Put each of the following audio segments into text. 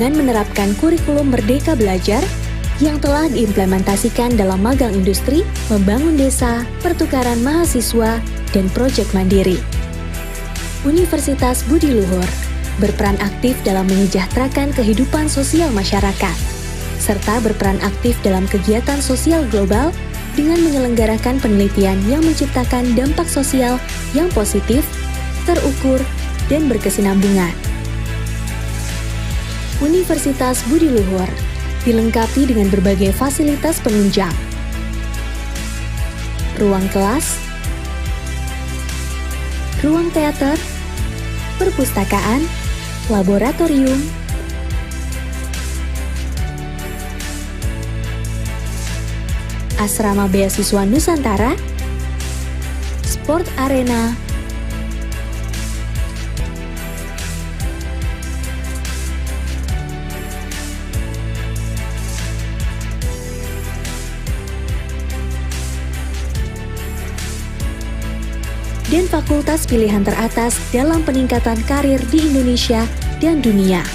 dengan menerapkan kurikulum Merdeka Belajar yang telah diimplementasikan dalam magang industri, membangun desa, pertukaran mahasiswa, dan proyek mandiri. Universitas Budi Luhur berperan aktif dalam menyejahterakan kehidupan sosial masyarakat, serta berperan aktif dalam kegiatan sosial global dengan menyelenggarakan penelitian yang menciptakan dampak sosial yang positif, terukur, dan berkesinambungan. Universitas Budi Luhur dilengkapi dengan berbagai fasilitas penunjang, ruang kelas, ruang teater, perpustakaan, laboratorium, asrama beasiswa Nusantara, sport arena, dan fakultas pilihan teratas dalam peningkatan karir di Indonesia dan dunia.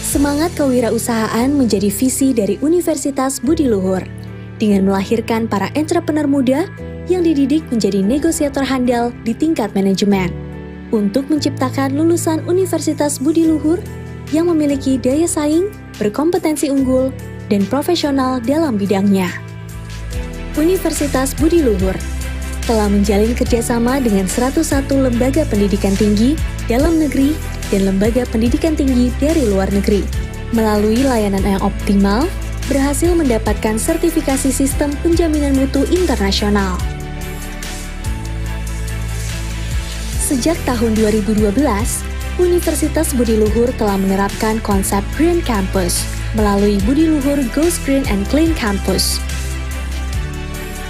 Semangat kewirausahaan menjadi visi dari Universitas Budi Luhur dengan melahirkan para entrepreneur muda yang dididik menjadi negosiator handal di tingkat manajemen untuk menciptakan lulusan Universitas Budi Luhur yang memiliki daya saing, berkompetensi unggul, dan profesional dalam bidangnya. Universitas Budi Luhur telah menjalin kerjasama dengan 101 lembaga pendidikan tinggi dalam negeri dan lembaga pendidikan tinggi dari luar negeri. Melalui layanan yang optimal, berhasil mendapatkan sertifikasi sistem penjaminan mutu internasional. Sejak tahun 2012, Universitas Budi Luhur telah menerapkan konsep Green Campus melalui Budi Luhur Goes Green and Clean Campus.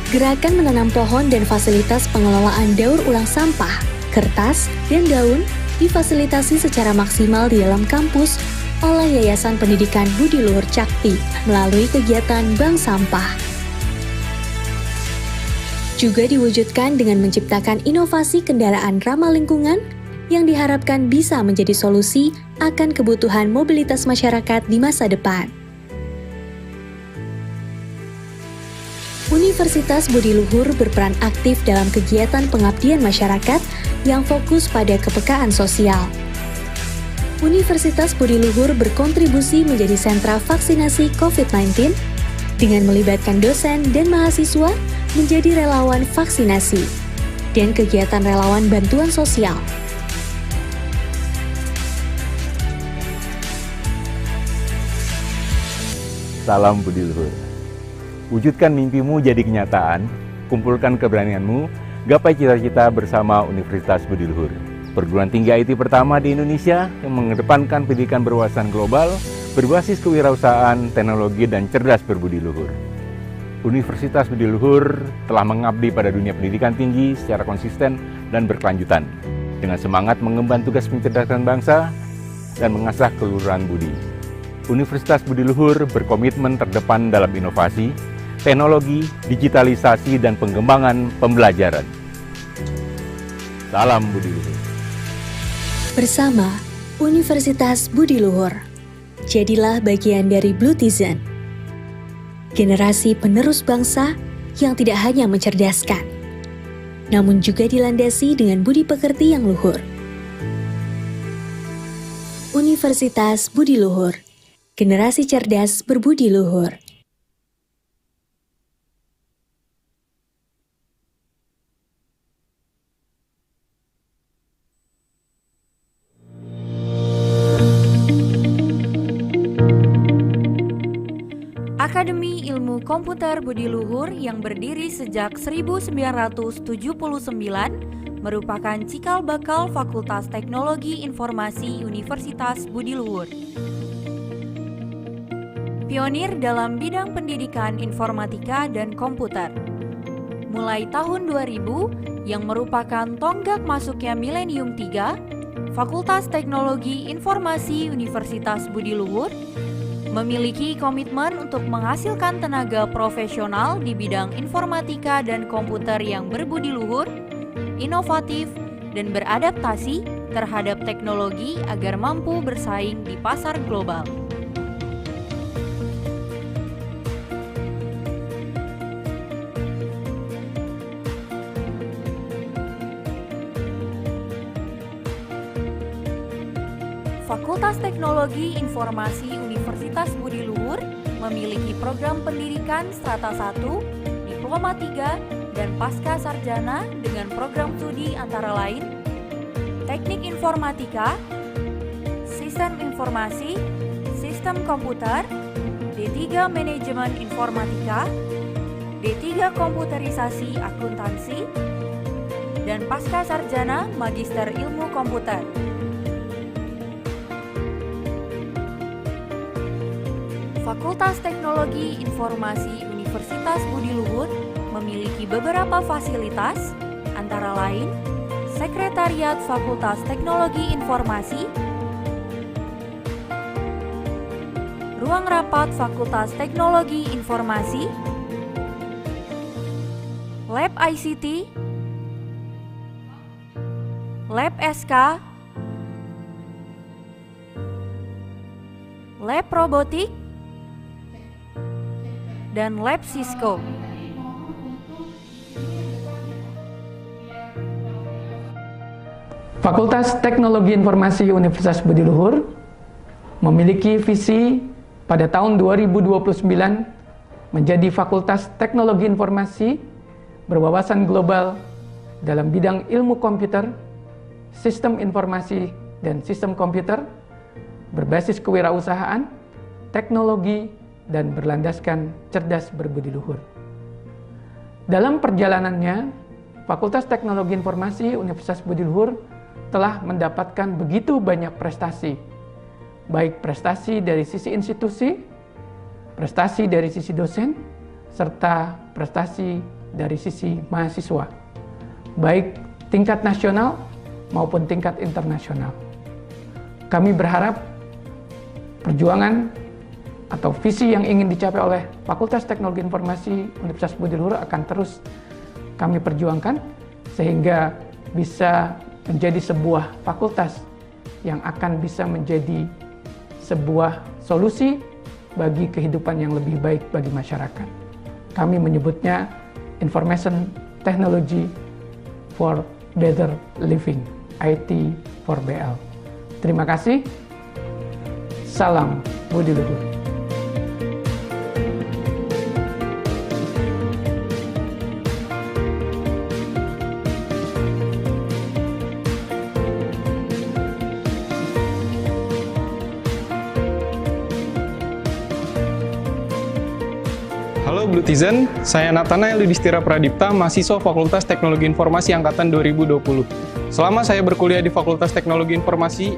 Gerakan menanam pohon dan fasilitas pengelolaan daur ulang sampah, kertas, dan daun difasilitasi secara maksimal di dalam kampus oleh Yayasan Pendidikan Budi Luhur Cakti melalui kegiatan Bank Sampah. Juga diwujudkan dengan menciptakan inovasi kendaraan ramah lingkungan yang diharapkan bisa menjadi solusi akan kebutuhan mobilitas masyarakat di masa depan. Universitas Budi Luhur berperan aktif dalam kegiatan pengabdian masyarakat yang fokus pada kepekaan sosial. Universitas Budi Luhur berkontribusi menjadi sentra vaksinasi COVID-19 dengan melibatkan dosen dan mahasiswa menjadi relawan vaksinasi dan kegiatan relawan bantuan sosial. Salam Budi Luhur. Wujudkan mimpimu jadi kenyataan, kumpulkan keberanianmu, gapai cita-cita bersama Universitas Budi Luhur. Perguruan tinggi IT pertama di Indonesia yang mengedepankan pendidikan berwawasan global, berbasis kewirausahaan, teknologi, dan cerdas berbudi luhur. Universitas Budi Luhur telah mengabdi pada dunia pendidikan tinggi secara konsisten dan berkelanjutan, dengan semangat mengemban tugas mencerdaskan bangsa dan mengasah keluhuran budi. Universitas Budi Luhur berkomitmen terdepan dalam inovasi, teknologi, digitalisasi, dan pengembangan pembelajaran. Salam Budi Luhur. Bersama Universitas Budi Luhur, jadilah bagian dari Bluetizen, generasi penerus bangsa yang tidak hanya mencerdaskan, namun juga dilandasi dengan budi pekerti yang luhur. Universitas Budi Luhur, generasi cerdas berbudi luhur. Akademi Ilmu Komputer Budi Luhur yang berdiri sejak 1979 merupakan cikal bakal Fakultas Teknologi Informasi Universitas Budi Luhur. Pionir dalam bidang pendidikan informatika dan komputer. Mulai tahun 2000 yang merupakan tonggak masuknya Milenium 3, Fakultas Teknologi Informasi Universitas Budi Luhur memiliki komitmen untuk menghasilkan tenaga profesional di bidang informatika dan komputer yang berbudi luhur, inovatif, dan beradaptasi terhadap teknologi agar mampu bersaing di pasar global. Fakultas Teknologi Informasi Universitas Budi Luhur memiliki program pendidikan strata 1, diploma 3, dan pasca sarjana dengan program studi antara lain Teknik Informatika, Sistem Informasi, Sistem Komputer, D3 Manajemen Informatika, D3 Komputerisasi Akuntansi, dan pasca sarjana Magister Ilmu Komputer. Fakultas Teknologi Informasi Universitas Budi Luhur memiliki beberapa fasilitas, antara lain Sekretariat Fakultas Teknologi Informasi, Ruang Rapat Fakultas Teknologi Informasi, Lab ICT, Lab SK, Lab Robotik, dan Lab Cisco. Fakultas Teknologi Informasi Universitas Budi Luhur memiliki visi pada tahun 2029 menjadi Fakultas Teknologi Informasi berwawasan global dalam bidang ilmu komputer, sistem informasi dan sistem komputer, berbasis kewirausahaan, teknologi, dan berlandaskan cerdas berbudi luhur. Dalam perjalanannya, Fakultas Teknologi Informasi Universitas Budi Luhur telah mendapatkan begitu banyak prestasi, baik prestasi dari sisi institusi, prestasi dari sisi dosen, serta prestasi dari sisi mahasiswa, baik tingkat nasional maupun tingkat internasional. Kami berharap perjuangan atau visi yang ingin dicapai oleh Fakultas Teknologi Informasi Universitas Budi Luhur akan terus kami perjuangkan sehingga bisa menjadi sebuah fakultas yang akan bisa menjadi sebuah solusi bagi kehidupan yang lebih baik bagi masyarakat. Kami menyebutnya Information Technology for Better Living, IT for BL. Terima kasih. Salam Budi Luhur. Halo Blutizen, saya Nathanael Yudhistira Pradipta, mahasiswa Fakultas Teknologi Informasi Angkatan 2020. Selama saya berkuliah di Fakultas Teknologi Informasi,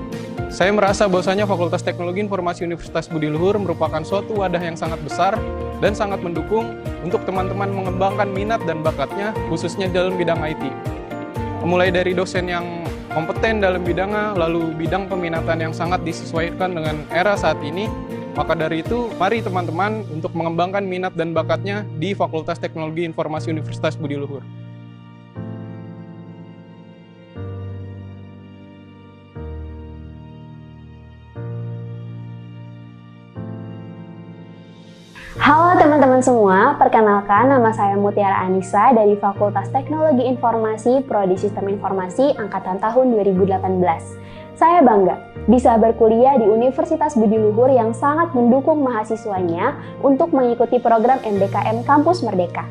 saya merasa bahwasanya Fakultas Teknologi Informasi Universitas Budi Luhur merupakan suatu wadah yang sangat besar dan sangat mendukung untuk teman-teman mengembangkan minat dan bakatnya, khususnya dalam bidang IT. Mulai dari dosen yang kompeten dalam bidangnya, lalu bidang peminatan yang sangat disesuaikan dengan era saat ini. Maka dari itu, mari teman-teman untuk mengembangkan minat dan bakatnya di Fakultas Teknologi Informasi Universitas Budi Luhur. Halo teman-teman semua, perkenalkan nama saya Mutiara Anissa dari Fakultas Teknologi Informasi Prodi Sistem Informasi Angkatan tahun 2018. Saya bangga bisa berkuliah di Universitas Budi Luhur yang sangat mendukung mahasiswanya untuk mengikuti program MDKM Kampus Merdeka.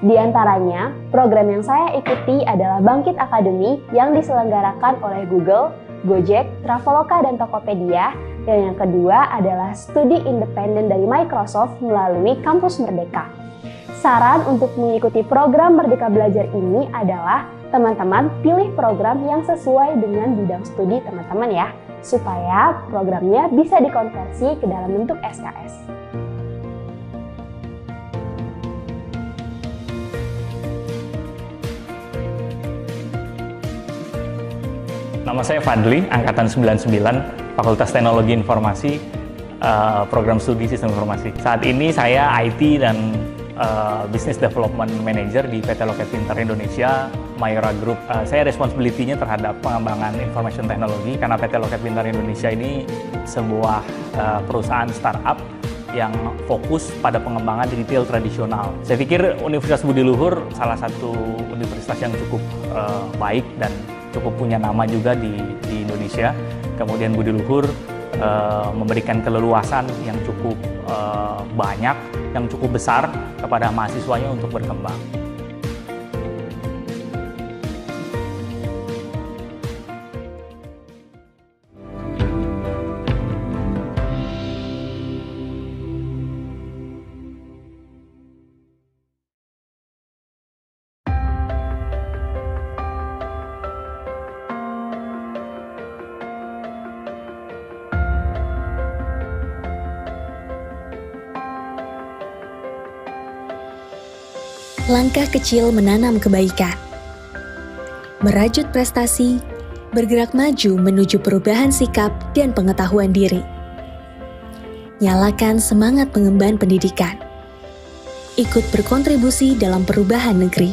Di antaranya, program yang saya ikuti adalah Bangkit Academy yang diselenggarakan oleh Google, Gojek, Traveloka, dan Tokopedia. Dan yang kedua adalah studi independen dari Microsoft melalui Kampus Merdeka. Saran untuk mengikuti program Merdeka Belajar ini adalah teman-teman pilih program yang sesuai dengan bidang studi teman-teman ya, supaya programnya bisa dikonversi ke dalam bentuk SKS. Nama saya Fadli, Angkatan 99, Fakultas Teknologi Informasi, Program Studi Sistem Informasi. Saat ini saya IT dan Business Development Manager di PT Loket Pintar Indonesia, Mayora Group. Saya responsibility-nya terhadap pengembangan information technology karena PT Loket Bintang Indonesia ini sebuah perusahaan startup yang fokus pada pengembangan retail tradisional. Saya pikir Universitas Budi Luhur salah satu universitas yang cukup baik dan cukup punya nama juga di Indonesia. Kemudian Budi Luhur memberikan keleluasan yang cukup banyak, yang cukup besar kepada mahasiswanya untuk berkembang. Langkah kecil menanam kebaikan. Merajut prestasi, bergerak maju menuju perubahan sikap dan pengetahuan diri. Nyalakan semangat pengemban pendidikan. Ikut berkontribusi dalam perubahan negeri.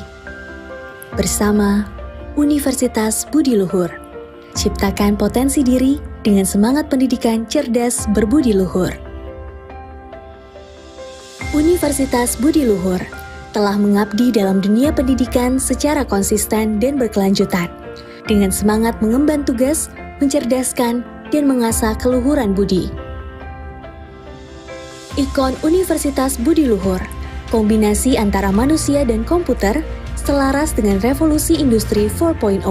Bersama Universitas Budi Luhur. Ciptakan potensi diri dengan semangat pendidikan cerdas berbudi luhur. Universitas Budi Luhur telah mengabdi dalam dunia pendidikan secara konsisten dan berkelanjutan, dengan semangat mengemban tugas, mencerdaskan, dan mengasah keluhuran budi. Ikon Universitas Budi Luhur, kombinasi antara manusia dan komputer, selaras dengan revolusi industri 4.0,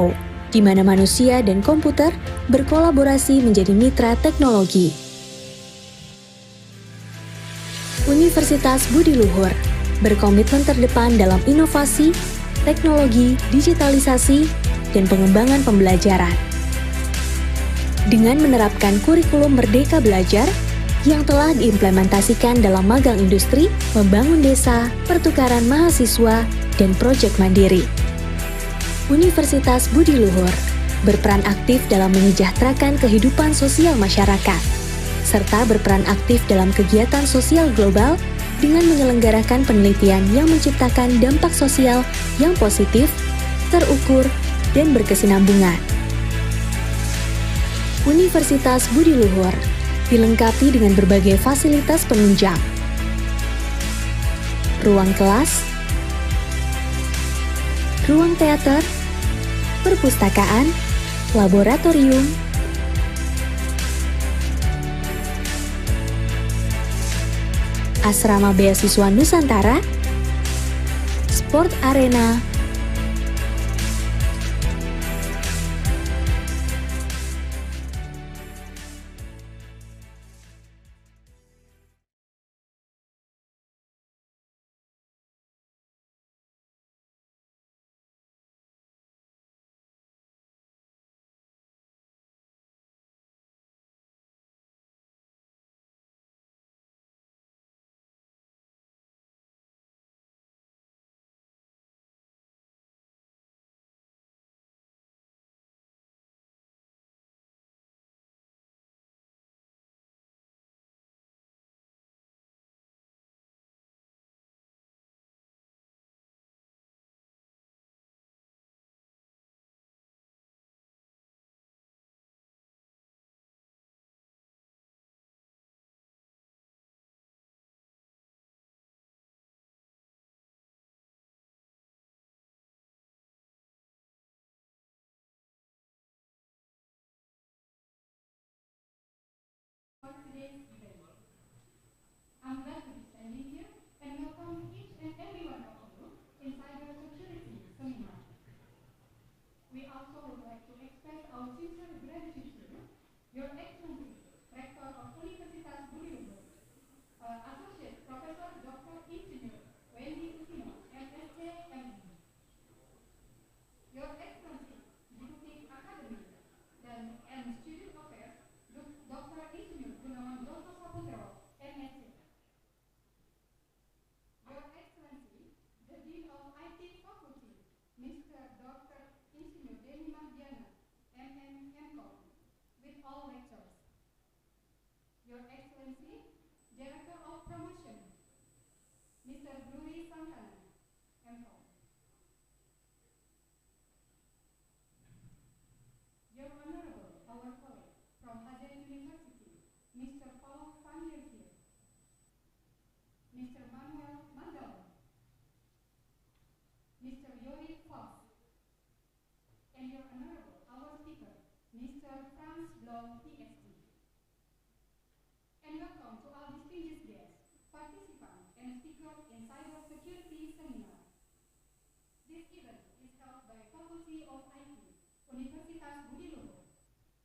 di mana manusia dan komputer berkolaborasi menjadi mitra teknologi. Universitas Budi Luhur berkomitmen terdepan dalam inovasi, teknologi, digitalisasi, dan pengembangan pembelajaran. Dengan menerapkan kurikulum Merdeka Belajar yang telah diimplementasikan dalam magang industri, membangun desa, pertukaran mahasiswa, dan proyek mandiri. Universitas Budi Luhur berperan aktif dalam menyejahterakan kehidupan sosial masyarakat, serta berperan aktif dalam kegiatan sosial global dengan menyelenggarakan penelitian yang menciptakan dampak sosial yang positif, terukur, dan berkesinambungan. Universitas Budi Luhur dilengkapi dengan berbagai fasilitas penunjang, ruang kelas, ruang teater, perpustakaan, laboratorium, asrama beasiswa Nusantara, sport arena, I'm glad to be standing here and welcome each and every one of you in cybersecurity seminar. We also would like to express our sincere gratitude to you, Your Excellency, Rector of Universitas Budi Luhur, Associate Professor Dr. Insinyur Wendy Usino, MSc, ME. Your Excellency, Deputy Academic and Student Affairs, Dr. Insinyur Gunawan Joso Saputro, MSc. Your Excellency, the Dean of IT Faculty, Mr. Dr. Insinyur Denny Mahdiana, MM, MCom, with all lectures. Your Excellency, Director of Promotion, Mr. Bruri Santana, MCom.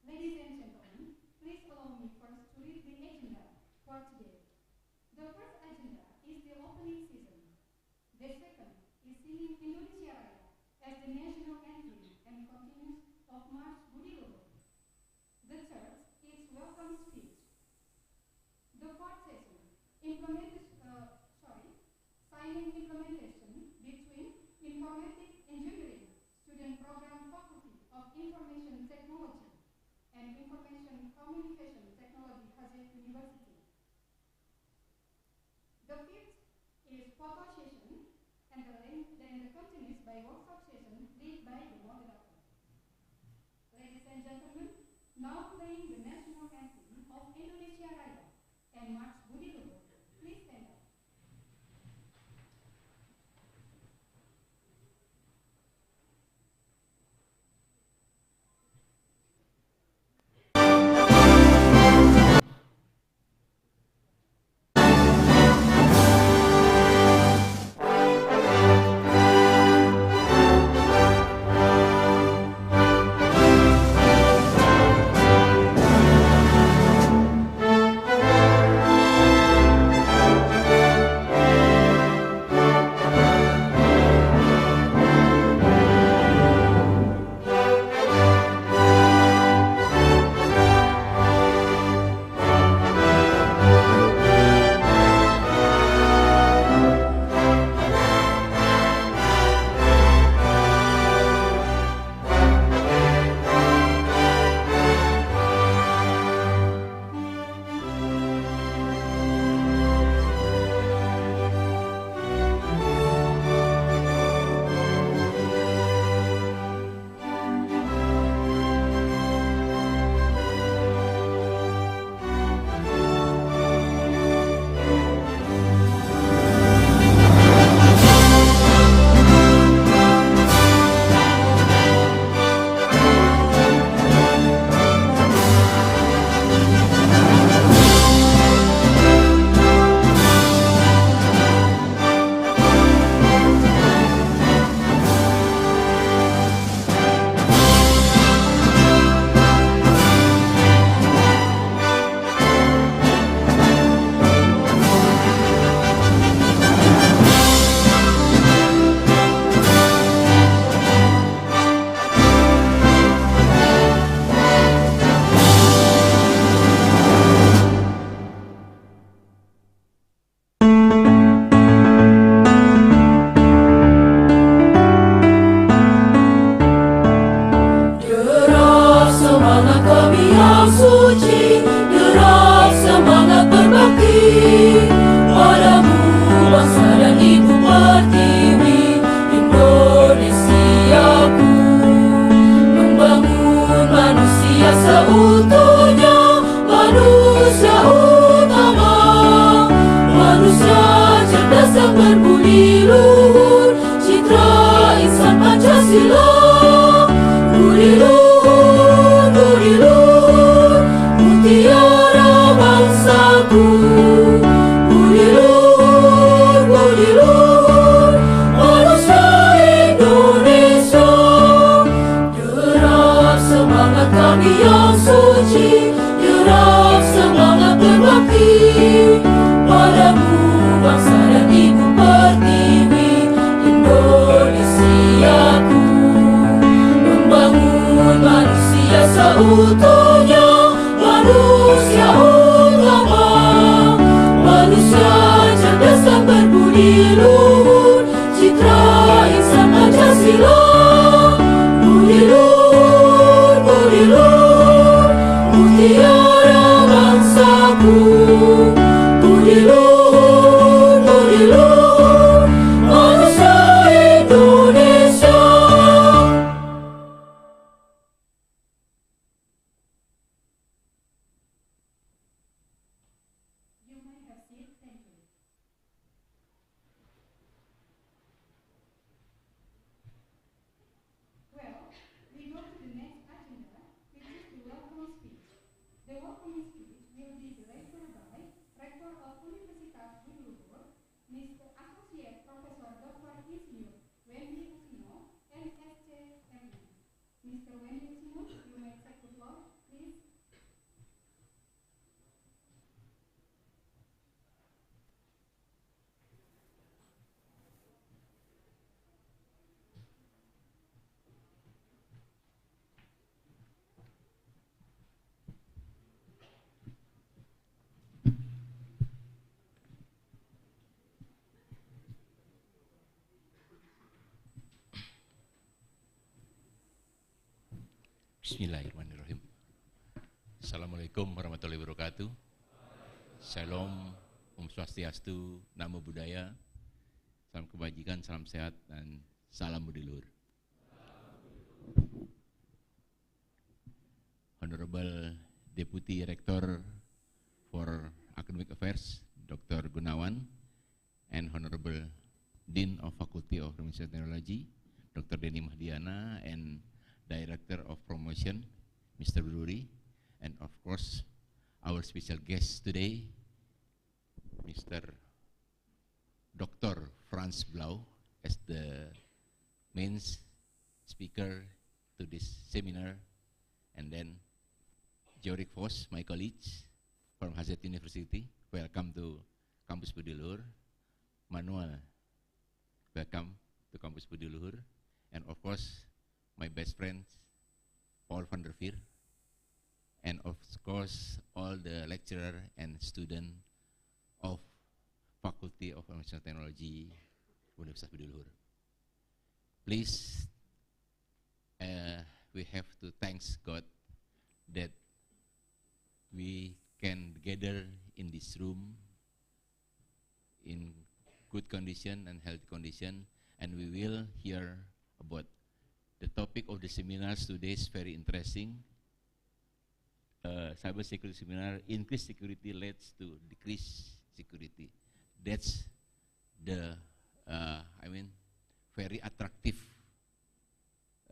Ladies and gentlemen, please allow me first to read the agenda for today. The first agenda is the opening season. The second is singing Indonesia Raya as the national anthem and continues of March Budi Luhur. The third is welcome speech. The fourth session, signing implementation between Informatic Engineering Student Program Faculty of Information Technology and Information Communication Technology Hazard University. The fifth is photo session and the continues by workshop session led by the moderator. Ladies and gentlemen, now playing the national anthem of Indonesia Raya and March Budi Luhur. Please stand up. Mr. Wendy Usino, you may take the floor, please. Bismillahirrahmanirrahim. Assalamualaikum warahmatullahi wabarakatuh. Shalom, Om Swastiastu, Namo Buddhaya, salam kebajikan, salam sehat, dan salam Budi Luhur. Honorable Deputy Rector for Academic Affairs, Dr. Gunawan, and Honorable Dean of Faculty of Information Technology, Dr. Denny Mahdiana, and Director of Promotion, Mr. Berdiri, and of course, our special guest today, Mr. Dr. Franz Blau, as the main speaker to this seminar, and then Jorik Vos, my colleagues from Hazet University, welcome to Kampus Budi Luhur. Manuel, welcome to Kampus Budi Luhur, and of course, my best friends, Paul van der Veer, and of course, all the lecturer and student of Faculty of Information Technology, Universitas Budi Luhur. Please, we have to thank God that we can gather in this room in good condition and healthy condition, and we will hear about the topic of the seminars today is very interesting. Cyber security seminar, increased security leads to decreased security. That's the, very attractive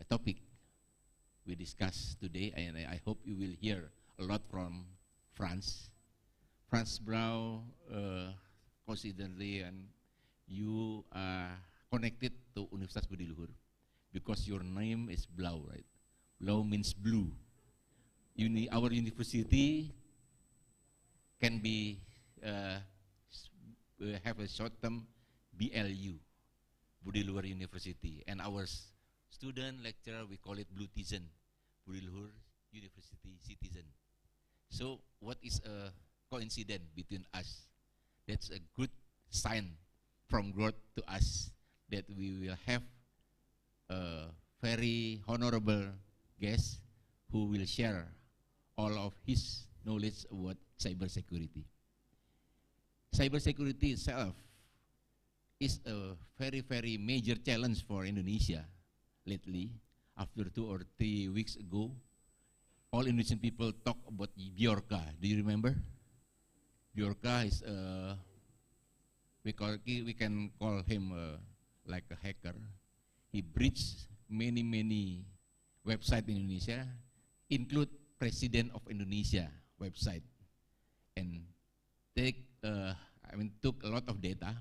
topic we discussed today, and I hope you will hear a lot from Franz Blau, considerably, and you are connected to Universitas Budi Luhur because your name is Blau, right? Blau means blue. Our university can be have a short term BLU, Budi Luhur University, and our student lecturer, we call it Blue Tizen, Budi Luhur University Citizen. So what is a coincidence between us? That's a good sign from God to us that we will have a very honorable guest who will share all of his knowledge about cybersecurity. Cybersecurity itself is a very, very major challenge for Indonesia lately. After 2 or 3 weeks ago, all Indonesian people talk about Bjorka. Do you remember? Bjorka is we can call him like a hacker. He breached many websites in Indonesia, include President of Indonesia website, and took a lot of data,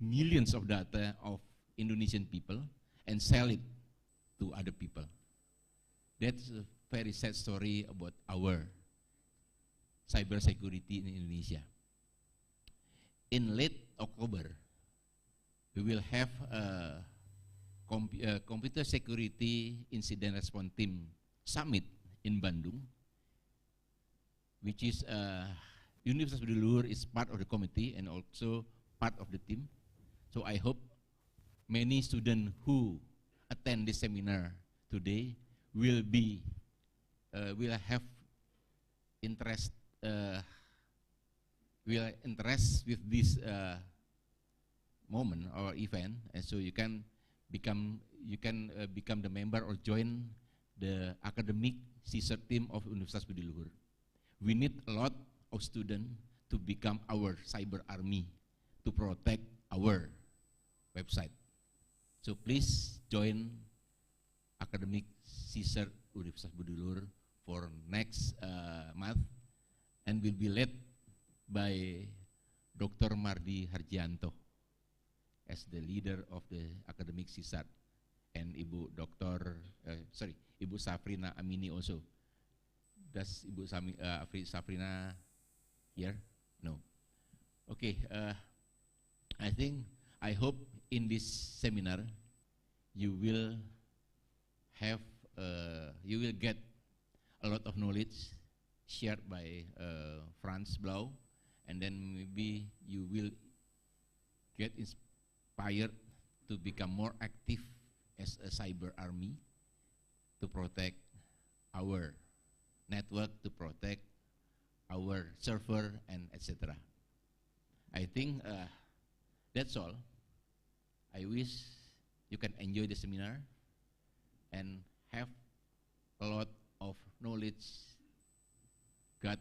millions of data of Indonesian people, and sell it to other people. That's a very sad story about our cybersecurity in Indonesia. In late October, we will have a Computer Security Incident Response Team Summit in Bandung, which is Universitas Budi Luhur is part of the committee and also part of the team. So I hope many students who attend this seminar today will have interest with this moment or event, and so you can become the member or join the academic CSIR team of Universitas Budi Luhur. We need a lot of students to become our cyber army to protect our website. So please join academic CSIR Universitas Budi Luhur for next month, and will be led by Dr. Mardi Harjianto as the leader of the academic CSIR, and Ibu Safrina Amini also. Does Ibu Safrina here? No. Okay. I hope in this seminar you will get a lot of knowledge shared by Franz Blau, and then maybe you will get inspired to become more active as a cyber army to protect our network, to protect our server, and etc. I think that's all. I wish you can enjoy the seminar and have a lot of knowledge got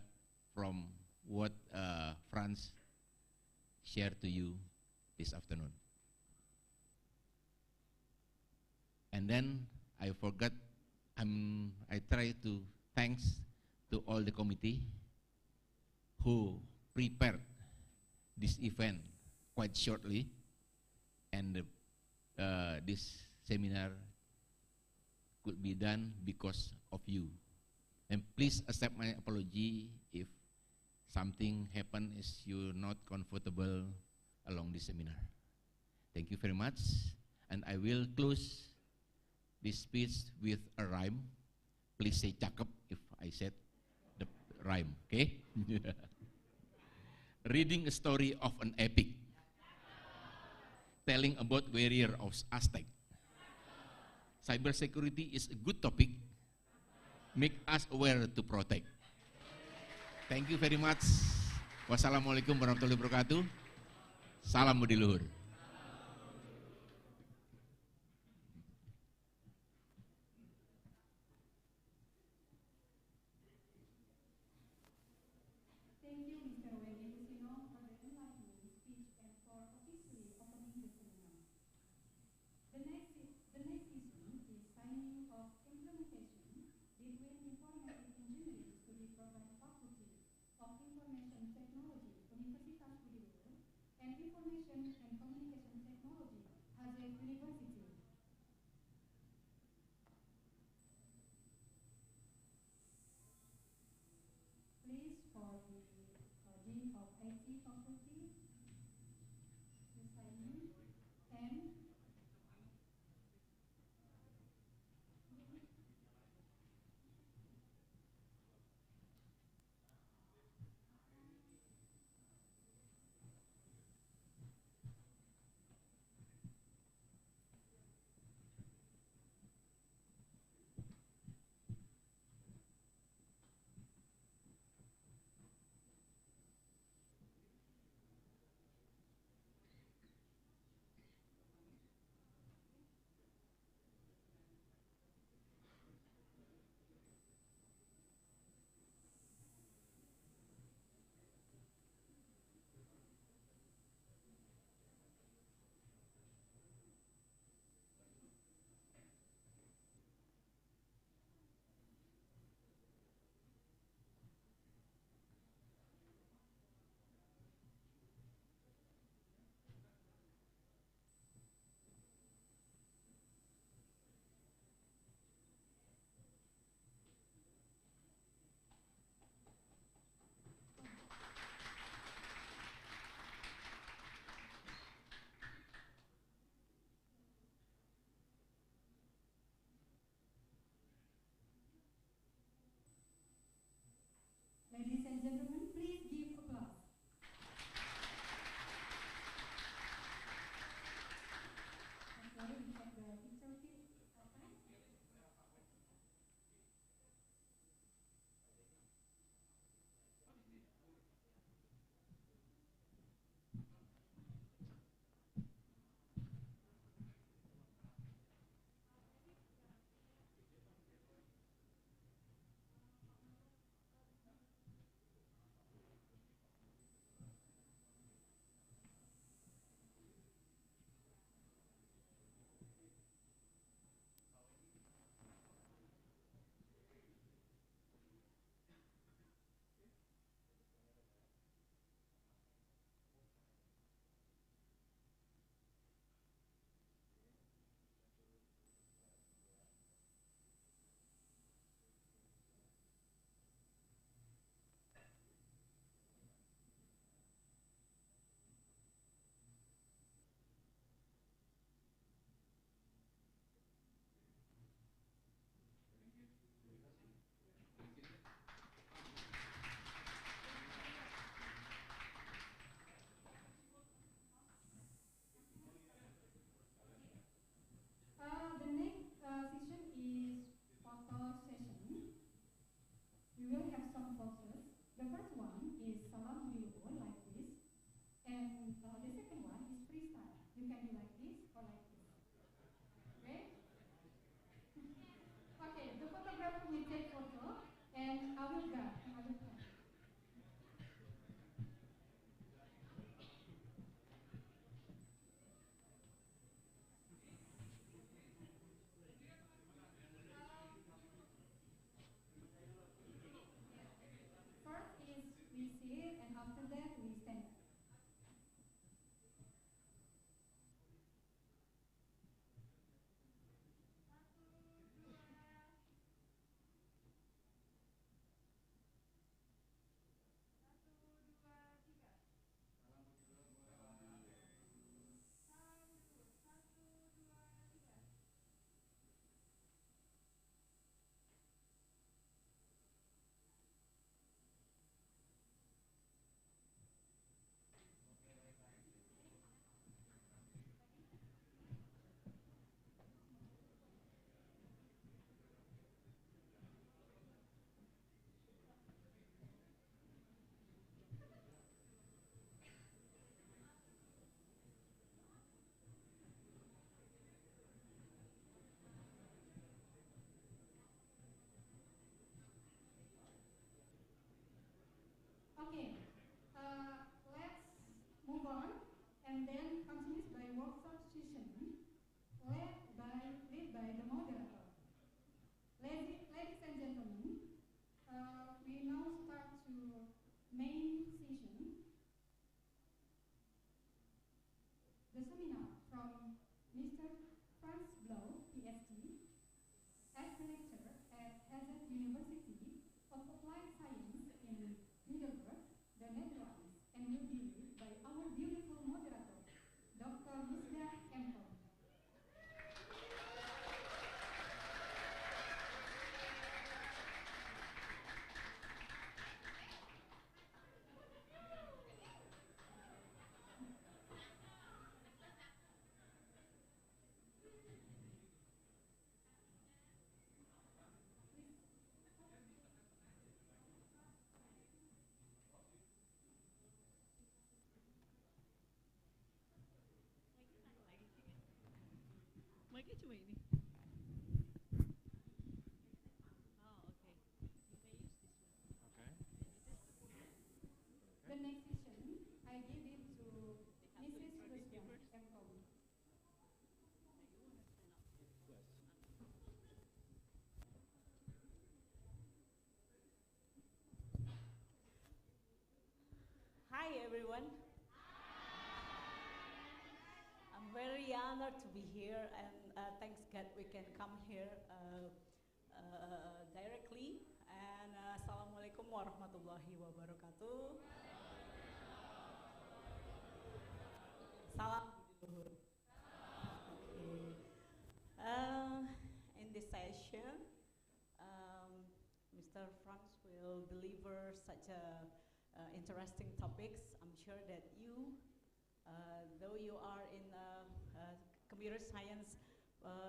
from what Franz shared to you this afternoon. And then I forgot, I try to thanks to all the committee who prepared this event quite shortly, and this seminar could be done because of you. And please accept my apology if something happened is you're not comfortable along this seminar. Thank you very much, and I will close this speech with a rhyme. Please say cakep if I said the rhyme, okay? Reading a story of an epic, telling about warrior of Aztec. Cybersecurity is a good topic, make us aware to protect. Thank you very much. Wassalamualaikum warahmatullahi wabarakatuh. Salam Budi Luhur. Of Information Technology, Universitas Budi Luhur, and Information and and then continues by workshop session led by the moderator. Ladies and gentlemen, we now start to main session. The seminar from Mr. Frans Blau, PhD, as a lecturer at Hazard University of Applied Science in Middelburg, the Netherlands, and will be read by our beautiful moderator, Dr. Musda Empel. Mic-nya cuma ini. Oh, okay. You may use this one. Okay. The next session, I give it to Mrs. Rusda Empel. Hi everyone. I'm very honored to be here, and thanks God we can come here directly. And Assalamualaikum warahmatullahi wabarakatuh. Salam Budi Luhur. In this session, Mr. Frans will deliver such interesting topics. I'm sure that you, though you are in computer science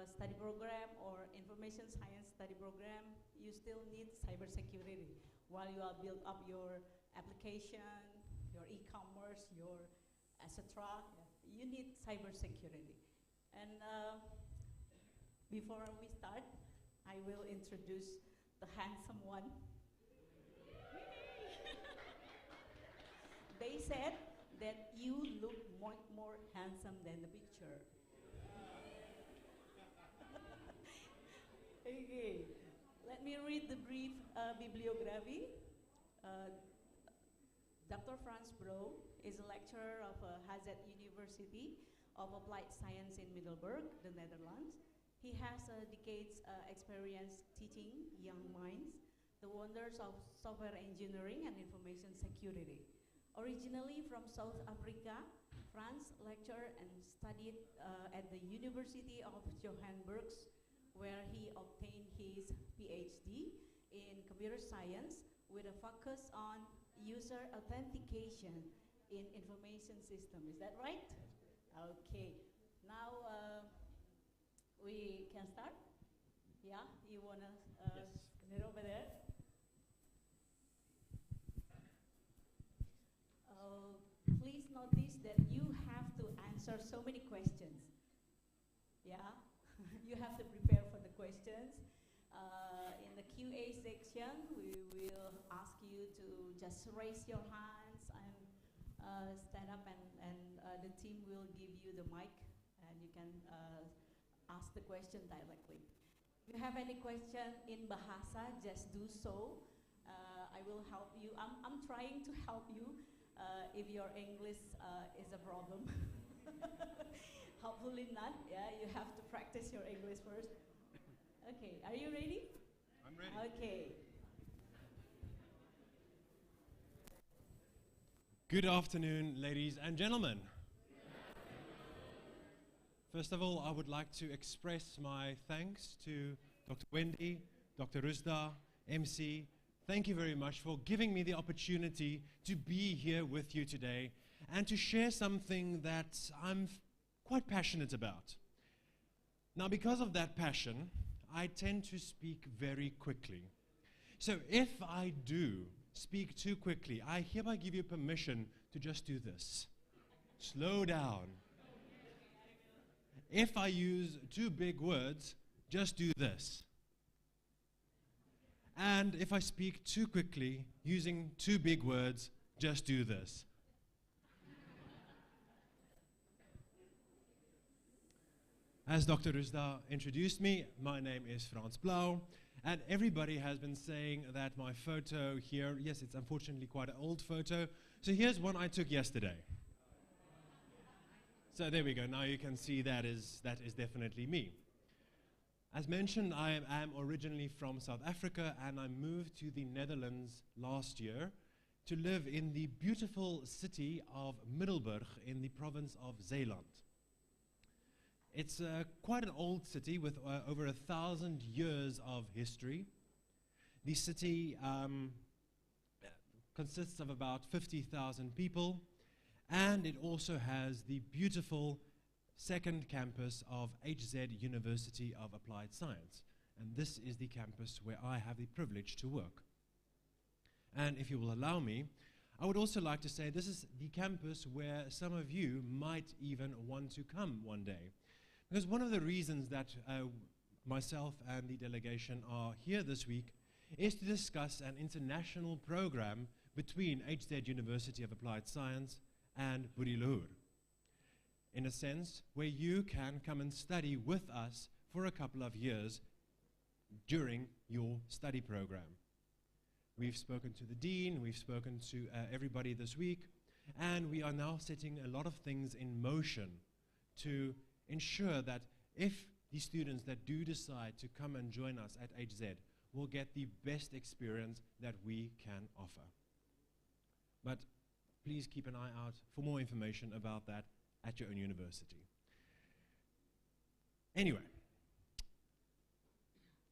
study program or information science study program, you still need cybersecurity while you are build up your application, your e-commerce, your etc. You need cybersecurity. And before we start, I will introduce the handsome one. They said that you look more handsome than the picture. Okay, let me read the brief bibliography. Dr. Frans Brouw is a lecturer of Hazard University of Applied Science in Middelburg, the Netherlands. He has a decade's experience teaching young minds the wonders of software engineering and information security. Originally from South Africa, Frans lectured and studied at the University of Johannesburg, where he obtained his PhD in computer science with a focus on user authentication in information system. Is that right? Okay. Now we can start. Yeah, you wanna Yes. get over there? Please notice that you have to answer so many questions. Yeah, you have to prepare for the questions. In the QA section, we will ask you to just raise your hands and stand up, and the team will give you the mic, and you can ask the question directly. If you have any question in Bahasa, just do so. I will help you. I'm trying to help you. If your English is a problem. Hopefully not, yeah, you have to practice your English first. Okay, are you ready? I'm ready. Okay. Good afternoon, ladies and gentlemen. First of all, I would like to express my thanks to Dr. Wendy, Dr. Rusda, MC. Thank you very much for giving me the opportunity to be here with you today and to share something that I'm quite passionate about. Now, because of that passion, I tend to speak very quickly. So if I do speak too quickly, I hereby give you permission to just do this. Slow down. If I use too big words, just do this. And if I speak too quickly, using too big words, just do this. As Dr. Rusda introduced me, my name is Frans Blau, and everybody has been saying that my photo here, yes, it's unfortunately quite an old photo, so here's one I took yesterday. So there we go, now you can see that is definitely me. As mentioned, I am originally from South Africa, and I moved to the Netherlands last year to live in the beautiful city of Middelburg in the province of Zeeland. It's quite an old city with over 1,000 years of history. The city consists of about 50,000 people, and it also has the beautiful second campus of HZ University of Applied Science. And this is the campus where I have the privilege to work. And if you will allow me, I would also like to say this is the campus where some of you might even want to come one day. Because one of the reasons that myself and the delegation are here this week is to discuss an international program between HZ University of Applied Science and Budi Luhur. In a sense, where you can come and study with us for a couple of years during your study program. We've spoken to the dean, we've spoken to everybody this week, and we are now setting a lot of things in motion to ensure that if the students that do decide to come and join us at HZ will get the best experience that we can offer. But please keep an eye out for more information about that at your own university. Anyway,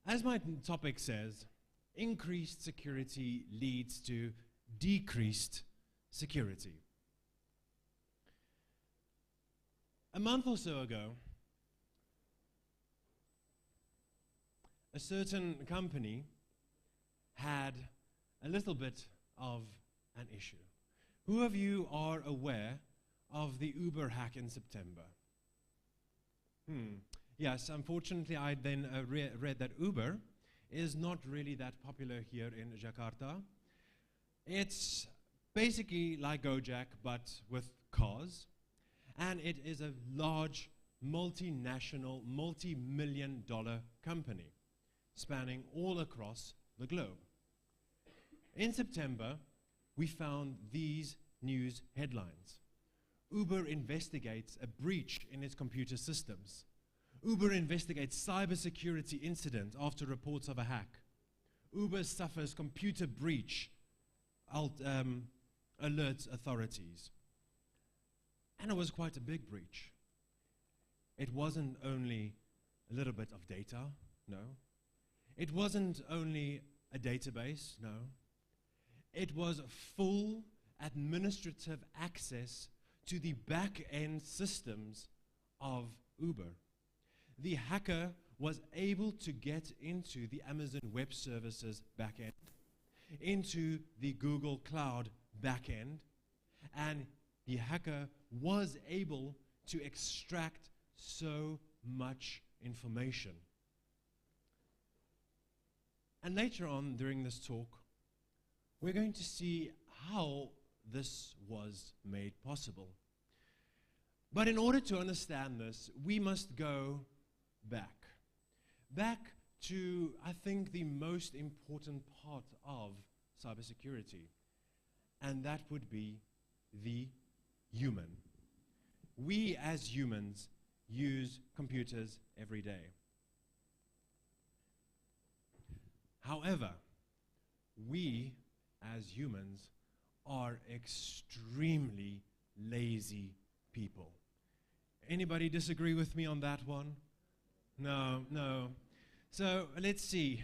as my topic says, increased security leads to decreased security. A month or so ago, a certain company had a little bit of an issue. Who of you are aware of the Uber hack in September? Yes, unfortunately I then read that Uber is not really that popular here in Jakarta. It's basically like Gojek but with cars, and it is a large multinational, multi-million-dollar company spanning all across the globe. In September, we found these news headlines. Uber investigates a breach in its computer systems. Uber investigates cybersecurity incident after reports of a hack. Uber suffers computer breach, alerts authorities. And it was quite a big breach. It wasn't only a little bit of data, no. It wasn't only a database, no. It was full administrative access to the back-end systems of Uber. The hacker was able to get into the Amazon Web Services back-end, into the Google Cloud back-end, and the hacker was able to extract so much information. And later on during this talk, we're going to see how this was made possible. But in order to understand this, we must go back to, I think, the most important part of cybersecurity, and that would be the human. We as humans use computers every day. However, we as humans are extremely lazy people. Anybody disagree with me on that one? No. So let's see.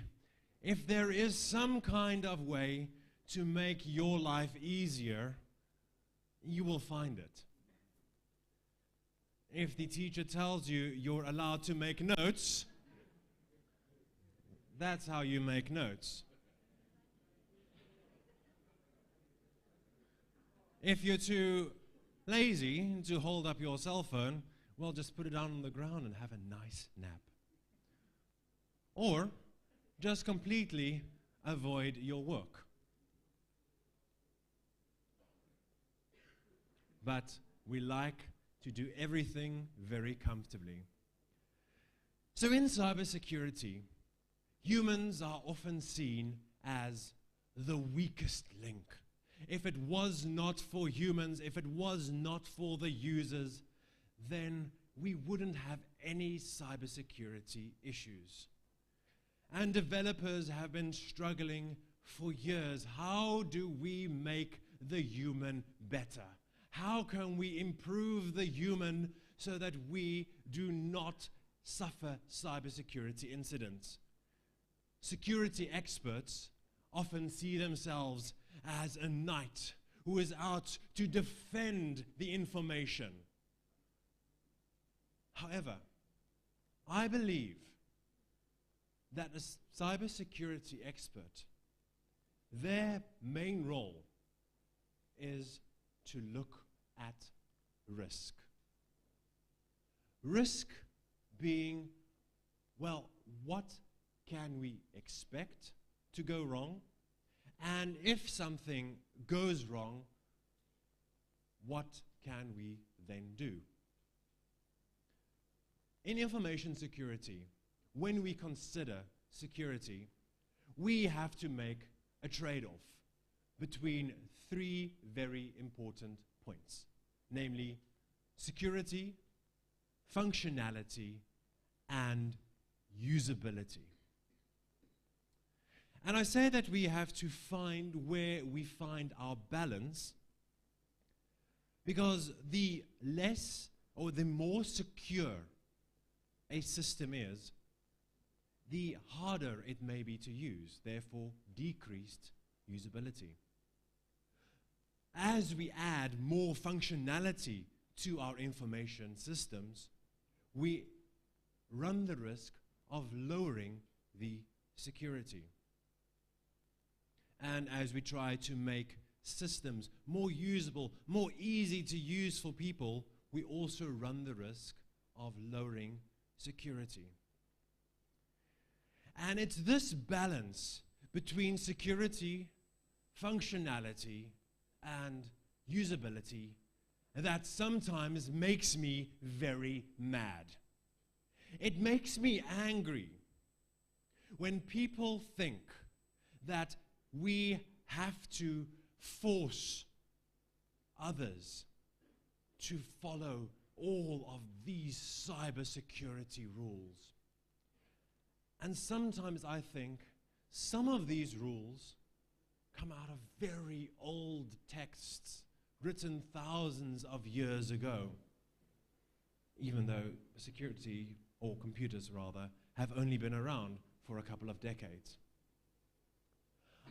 If there is some kind of way to make your life easier, you will find it. If the teacher tells you you're allowed to make notes, that's how you make notes. If you're too lazy to hold up your cell phone, well, just put it down on the ground and have a nice nap. Or just completely avoid your work. But we like to do everything very comfortably. So in cybersecurity, humans are often seen as the weakest link. If it was not for humans, if it was not for the users, then we wouldn't have any cybersecurity issues. And developers have been struggling for years. How do we make the human better? How can we improve the human so that we do not suffer cybersecurity incidents? Security experts often see themselves as a knight who is out to defend the information. However, I believe that a cybersecurity expert, their main role is to look at risk. Risk being, well, what can we expect to go wrong? And if something goes wrong, what can we then do? In information security, when we consider security, we have to make a trade-off between three very important points, namely security, functionality, and usability. And I say that we have to find where we find our balance, because the less or the more secure a system is, the harder it may be to use, therefore decreased usability. As we add more functionality to our information systems, we run the risk of lowering the security. And as we try to make systems more usable, more easy to use for people, we also run the risk of lowering security. And it's this balance between security, functionality, and usability that sometimes makes me very mad. It makes me angry when people think that we have to force others to follow all of these cybersecurity rules. And sometimes I think some of these rules come out of very old texts written thousands of years ago, even though security, or computers rather, have only been around for a couple of decades.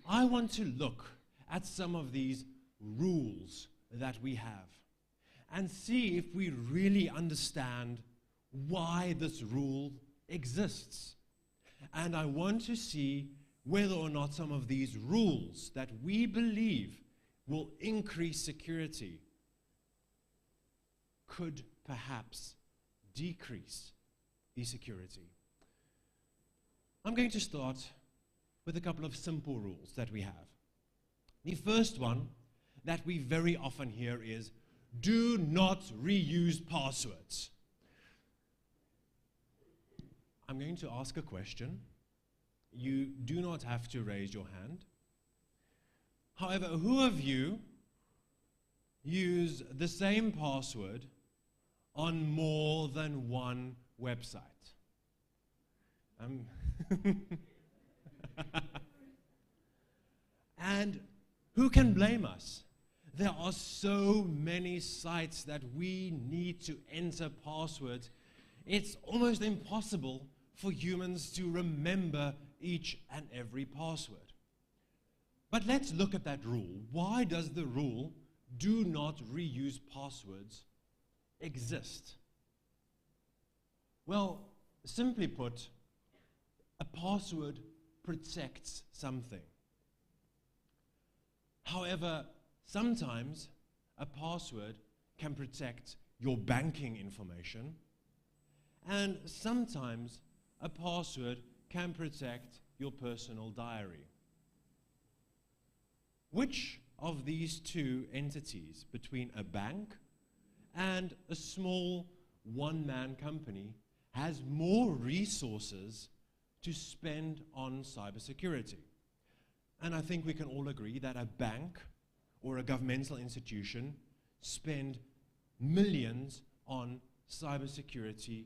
I want to look at some of these rules that we have and see if we really understand why this rule exists. And I want to see whether or not some of these rules that we believe will increase security could perhaps decrease the security. I'm going to start with a couple of simple rules that we have. The first one that we very often hear is, do not reuse passwords. I'm going to ask a question. You do not have to raise your hand. However, who of you use the same password on more than one website? And who can blame us? There are so many sites that we need to enter passwords. It's almost impossible for humans to remember each and every password. But let's look at that rule. Why does the rule, do not reuse passwords, exist? Well, simply put, a password protects something. However, sometimes a password can protect your banking information, and sometimes a password can protect your personal diary. Which of these two entities, between a bank and a small one-man company, has more resources to spend on cybersecurity. And I think we can all agree that a bank or a governmental institution spend millions on cybersecurity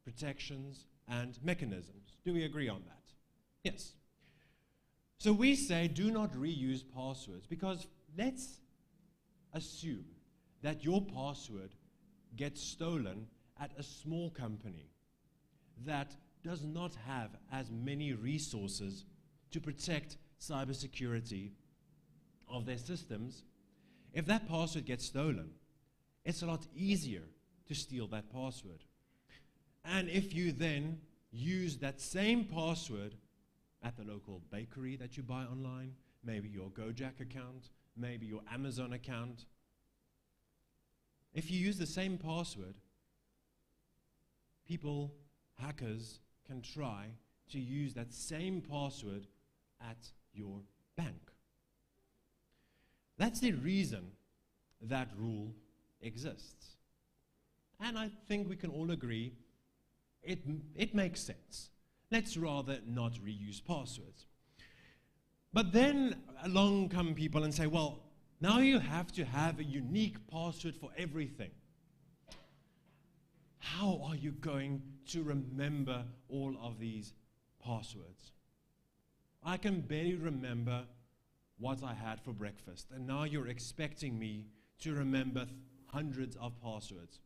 protections and mechanisms. Do we agree on that? Yes. So we say do not reuse passwords, because let's assume that your password gets stolen at a small company that does not have as many resources to protect cybersecurity of their systems. If that password gets stolen, it's a lot easier to steal that password. And if you then use that same password at the local bakery that you buy online, maybe your Gojek account, maybe your Amazon account, if you use the same password, people, hackers, can try to use that same password at your bank. That's the reason that rule exists. And I think we can all agree it makes sense. Let's rather not reuse passwords. But then along come people and say, well, now you have to have a unique password for everything. How are you going to remember all of these passwords? I can barely remember what I had for breakfast, and now you're expecting me to remember hundreds of passwords.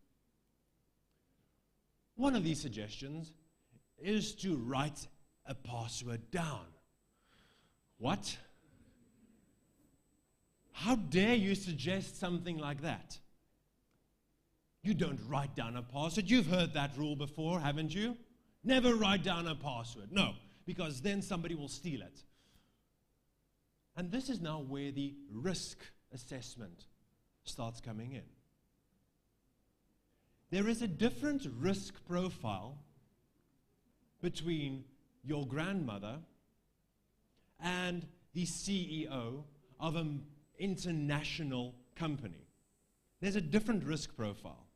One of these suggestions is to write a password down. What? How dare you suggest something like that? You don't write down a password. You've heard that rule before, haven't you? Never write down a password. No, because then somebody will steal it. And this is now where the risk assessment starts coming in. There is a different risk profile between your grandmother and the CEO of an international company. There's a different risk profile.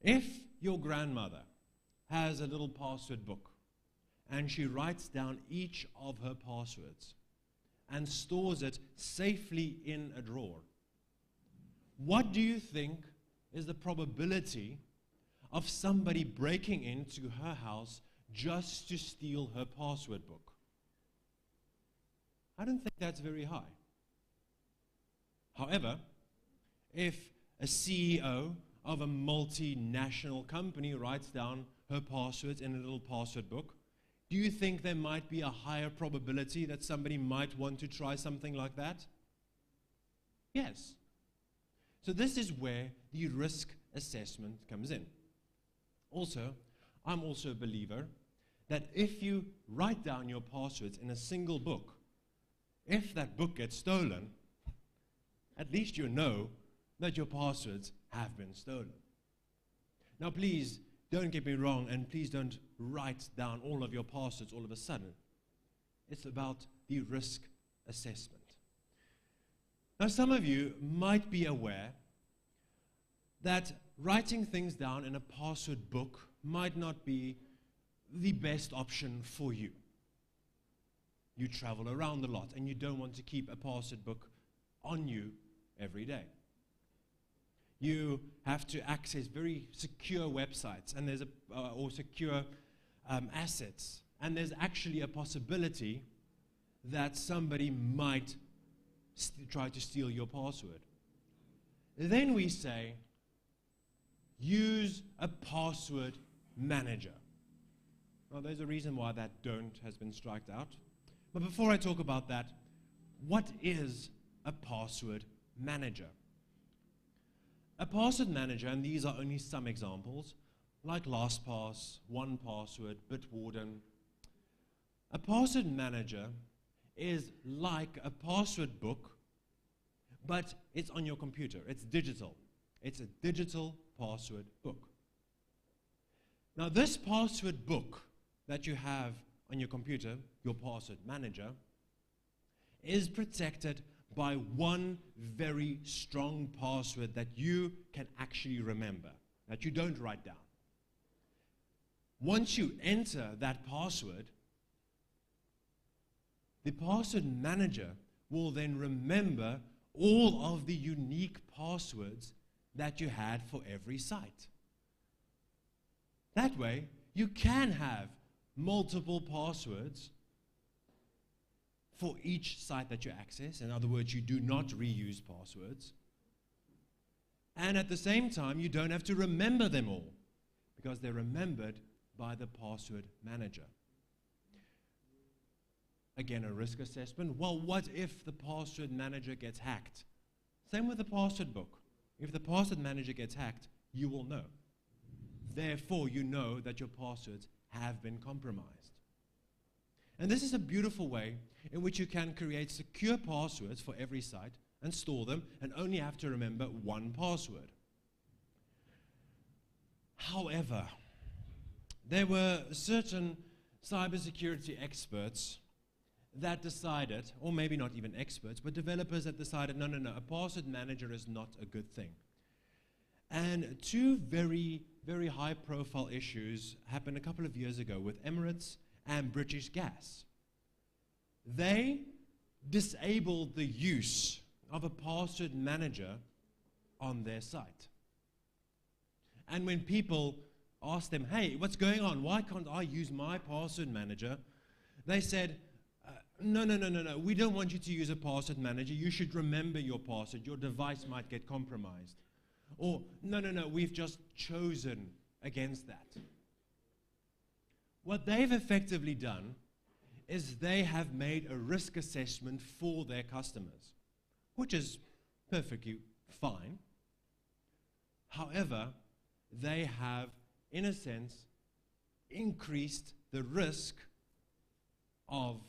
If your grandmother has a little password book and she writes down each of her passwords and stores it safely in a drawer, what do you think is the probability of somebody breaking into her house just to steal her password book? I don't think that's very high. However, if a CEO of a multinational company writes down her passwords in a little password book, do you think there might be a higher probability that somebody might want to try something like that? Yes. So this is where the risk assessment comes in. Also, I'm also a believer that if you write down your passwords in a single book, if that book gets stolen, at least you know that your passwords have been stolen. Now please, don't get me wrong, and please don't write down all of your passwords all of a sudden. It's about the risk assessment. Now some of you might be aware that writing things down in a password book might not be the best option for you. You travel around a lot and you don't want to keep a password book on you every day. You have to access very secure websites and or secure assets, and there's actually a possibility that somebody might try to steal your password. Then we say, use a password manager. Well, there's a reason why that don't has been striked out. But before I talk about that, what is a password manager? A password manager, and these are only some examples, like LastPass, 1Password, Bitwarden. A password manager is like a password book, but it's on your computer. It's digital. It's a digital password book. Now, this password book that you have on your computer, your password manager, is protected by one very strong password that you can actually remember. that you don't write down. Once you enter that password, the password manager will then remember all of the unique passwords that you had for every site. That way, you can have multiple passwords for each site that you access. In other words, you do not reuse passwords. And at the same time, you don't have to remember them all because they're remembered by the password manager. Again, a risk assessment. Well, what if the password manager gets hacked? Same with the password book. If the password manager gets hacked, you will know. Therefore, you know that your passwords have been compromised. And this is a beautiful way in which you can create secure passwords for every site and store them and only have to remember one password. However, there were certain cybersecurity experts that decided, or maybe not even experts, but developers that decided, no, a password manager is not a good thing. And two very, very high-profile issues happened a couple of years ago with Emirates and British Gas. They disabled the use of a password manager on their site. And when people asked them, hey, what's going on? Why can't I use my password manager? They said, no, we don't want you to use a password manager. You should remember your password. Your device might get compromised. Or, no, we've just chosen against that. What they've effectively done is they have made a risk assessment for their customers, which is perfectly fine. However, they have, in a sense, increased the risk of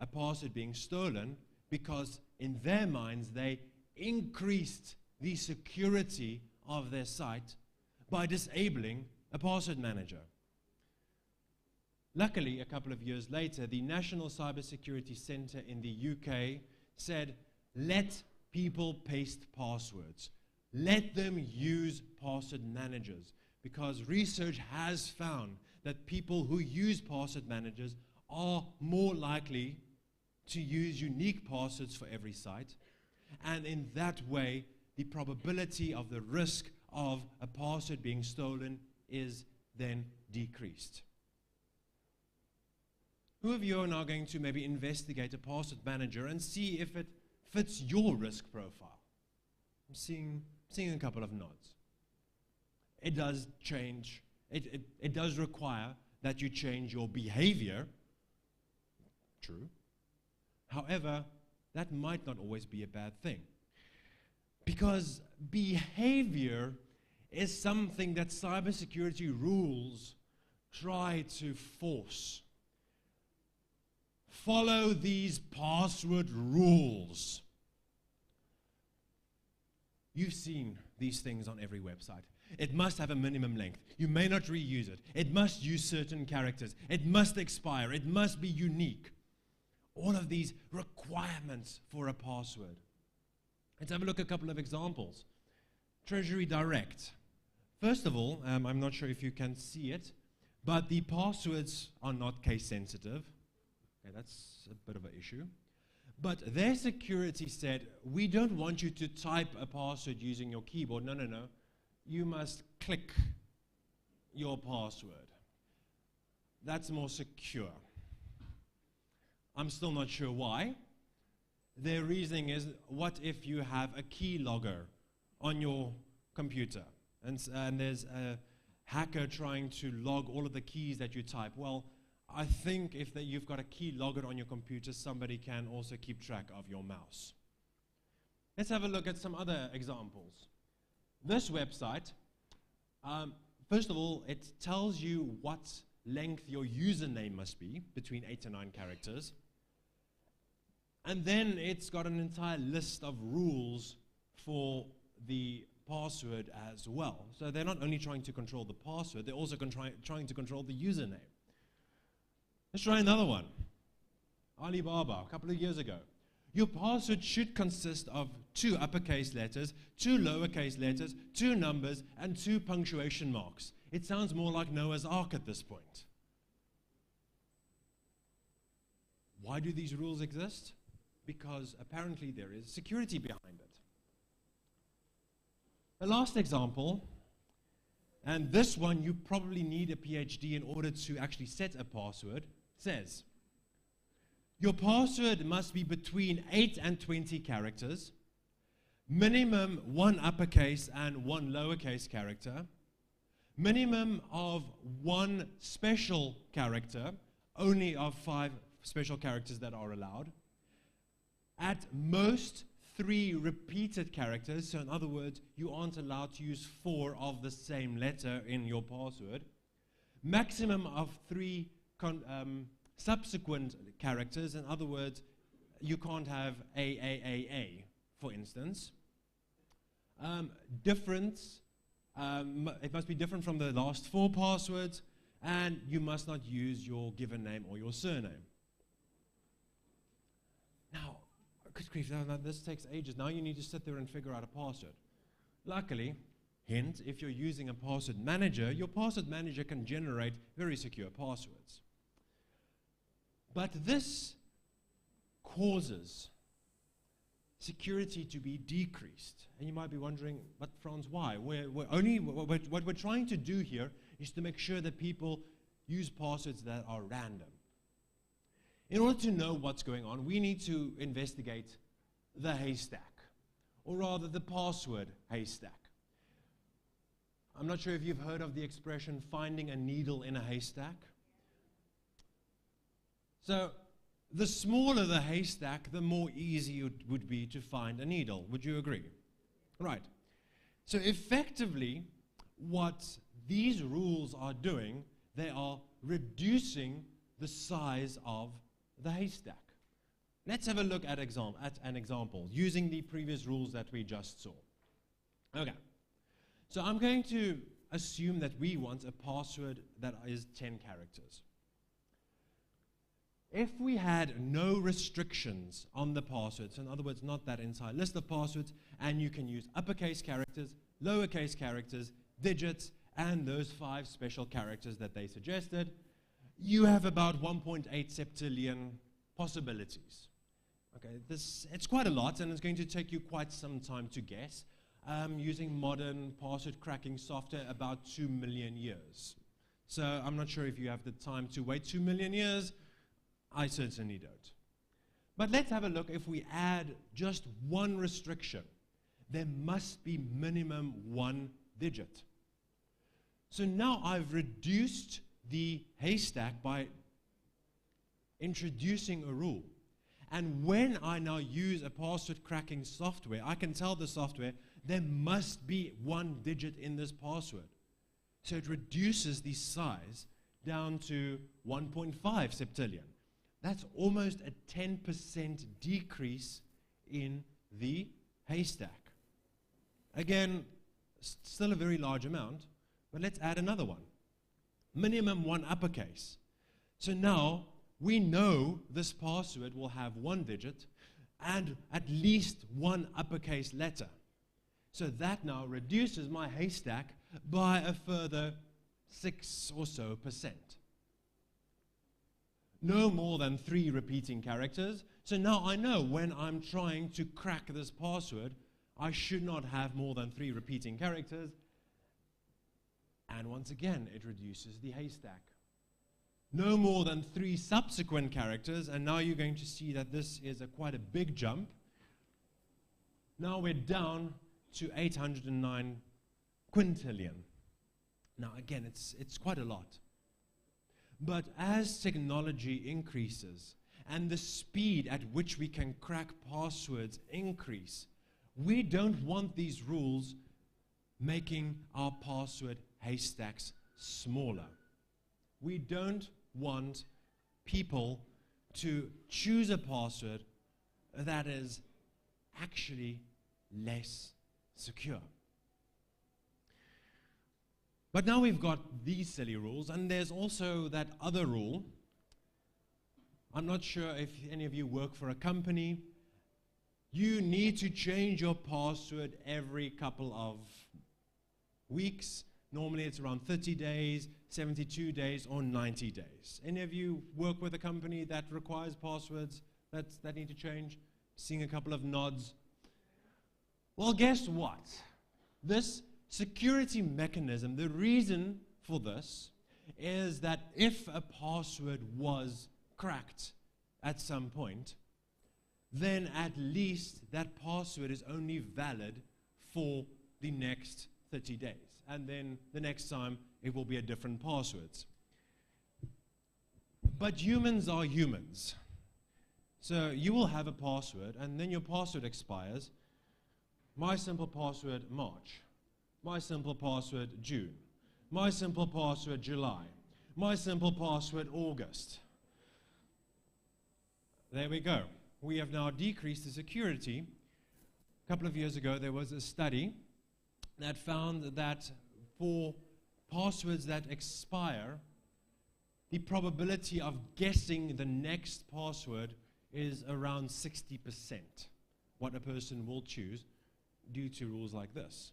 a password being stolen because in their minds they increased the security of their site by disabling a password manager. Luckily, a couple of years later, the National Cybersecurity Centre in the UK said, let people paste passwords. Let them use password managers, because research has found that people who use password managers are more likely to use unique passwords for every site, and in that way, the probability of the risk of a password being stolen is then decreased. Who of you are now going to maybe investigate a password manager and see if it fits your risk profile? I'm seeing a couple of nods. It does change. It does require that you change your behavior. True. However, that might not always be a bad thing, because behavior is something that cybersecurity rules try to force. Follow these password rules. You've seen these things on every website. It must have a minimum length. You may not reuse it. It must use certain characters. It must expire. It must be unique. All of these requirements for a password. Let's have a look at a couple of examples. Treasury Direct. First of all, I'm not sure if you can see it, but the passwords are not case sensitive. Okay, that's a bit of an issue. But their security said, we don't want you to type a password using your keyboard. No. You must click your password. That's more secure. I'm still not sure why. Their reasoning is, what if you have a keylogger on your computer and there's a hacker trying to log all of the keys that you type? Well, I think if you've got a keylogger on your computer, somebody can also keep track of your mouse. Let's have a look at some other examples. This website, first of all, it tells you what length your username must be, between 8 to 9 characters. And then it's got an entire list of rules for the password as well. So they're not only trying to control the password, they're also trying to control the username. Let's try another one. Alibaba, a couple of years ago. Your password should consist of 2 uppercase letters, 2 lowercase letters, 2 numbers, and 2 punctuation marks. It sounds more like Noah's Ark at this point. Why do these rules exist? Because apparently there is security behind it. The last example, and this one you probably need a PhD in order to actually set a password, says, your password must be between 8 and 20 characters, minimum 1 uppercase and 1 lowercase character, minimum of 1 special character, only of 5 special characters that are allowed, at most 3 repeated characters, so in other words, you aren't allowed to use 4 of the same letter in your password, maximum of 3 subsequent characters, in other words, you can't have A, for instance. Difference, it must be different from the last 4 passwords, and you must not use your given name or your surname. Now, good grief, now this takes ages. Now you need to sit there and figure out a password. Luckily, hint, if you're using a password manager, your password manager can generate very secure passwords. But this causes security to be decreased. And you might be wondering, but Franz, why? What we're trying to do here is to make sure that people use passwords that are random. In order to know what's going on, we need to investigate the haystack, or rather the password haystack. I'm not sure if you've heard of the expression finding a needle in a haystack. So, the smaller the haystack, the more easy it would be to find a needle. Would you agree? Right. So effectively, what these rules are doing, they are reducing the size of the haystack. Let's have a look at an example using the previous rules that we just saw. Okay. So I'm going to assume that we want a password that is 10 characters. If we had no restrictions on the passwords, in other words, not that entire list of passwords, and you can use uppercase characters, lowercase characters, digits, and those 5 special characters that they suggested, you have about 1.8 septillion possibilities. Okay, it's quite a lot, and it's going to take you quite some time to guess. Using modern password cracking software, about 2 million years. So I'm not sure if you have the time to wait 2 million years. I certainly don't. But let's have a look. If we add just 1 restriction, there must be minimum 1 digit. So now I've reduced the haystack by introducing a rule. And when I now use a password cracking software, I can tell the software there must be 1 digit in this password. So it reduces the size down to 1.5 septillion. That's almost a 10% decrease in the haystack. Again, still a very large amount, but let's add another one. Minimum 1 uppercase. So now we know this password will have 1 digit and at least 1 uppercase letter. So that now reduces my haystack by a further 6 or so percent. No more than 3 repeating characters. So now I know when I'm trying to crack this password, I should not have more than 3 repeating characters. And once again, it reduces the haystack. No more than 3 subsequent characters, and now you're going to see that this is quite a big jump. Now we're down to 809 quintillion. Now again, it's quite a lot. But as technology increases and the speed at which we can crack passwords increase, we don't want these rules making our password haystacks smaller. We don't want people to choose a password that is actually less secure. But now we've got these silly rules, and there's also that other rule. I'm not sure if any of you work for a company, you need to change your password every couple of weeks. Normally it's around 30 days, 72 days, or 90 days. Any of you work with a company that requires passwords that need to change? Seeing a couple of nods. Well, guess what? This security mechanism, the reason for this is that if a password was cracked at some point, then at least that password is only valid for the next 30 days. And then the next time it will be a different password. But humans are humans. So you will have a password and then your password expires. My simple password March. My simple password June. My simple password July. My simple password August. There we go. We have now decreased the security. A couple of years ago there was a study that found that for passwords that expire, the probability of guessing the next password is around 60%, what a person will choose due to rules like this.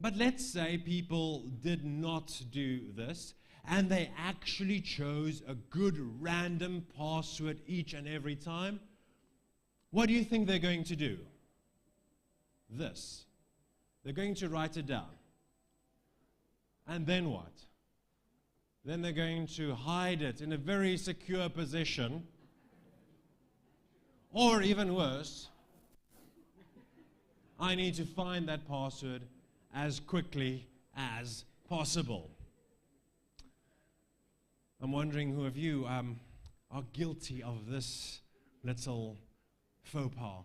But let's say people did not do this, and they actually chose a good random password each and every time. What do you think they're going to do? This. They're going to write it down. And then what? Then they're going to hide it in a very secure position. Or even worse, I need to find that password as quickly as possible. I'm wondering who of you are guilty of this little faux pas.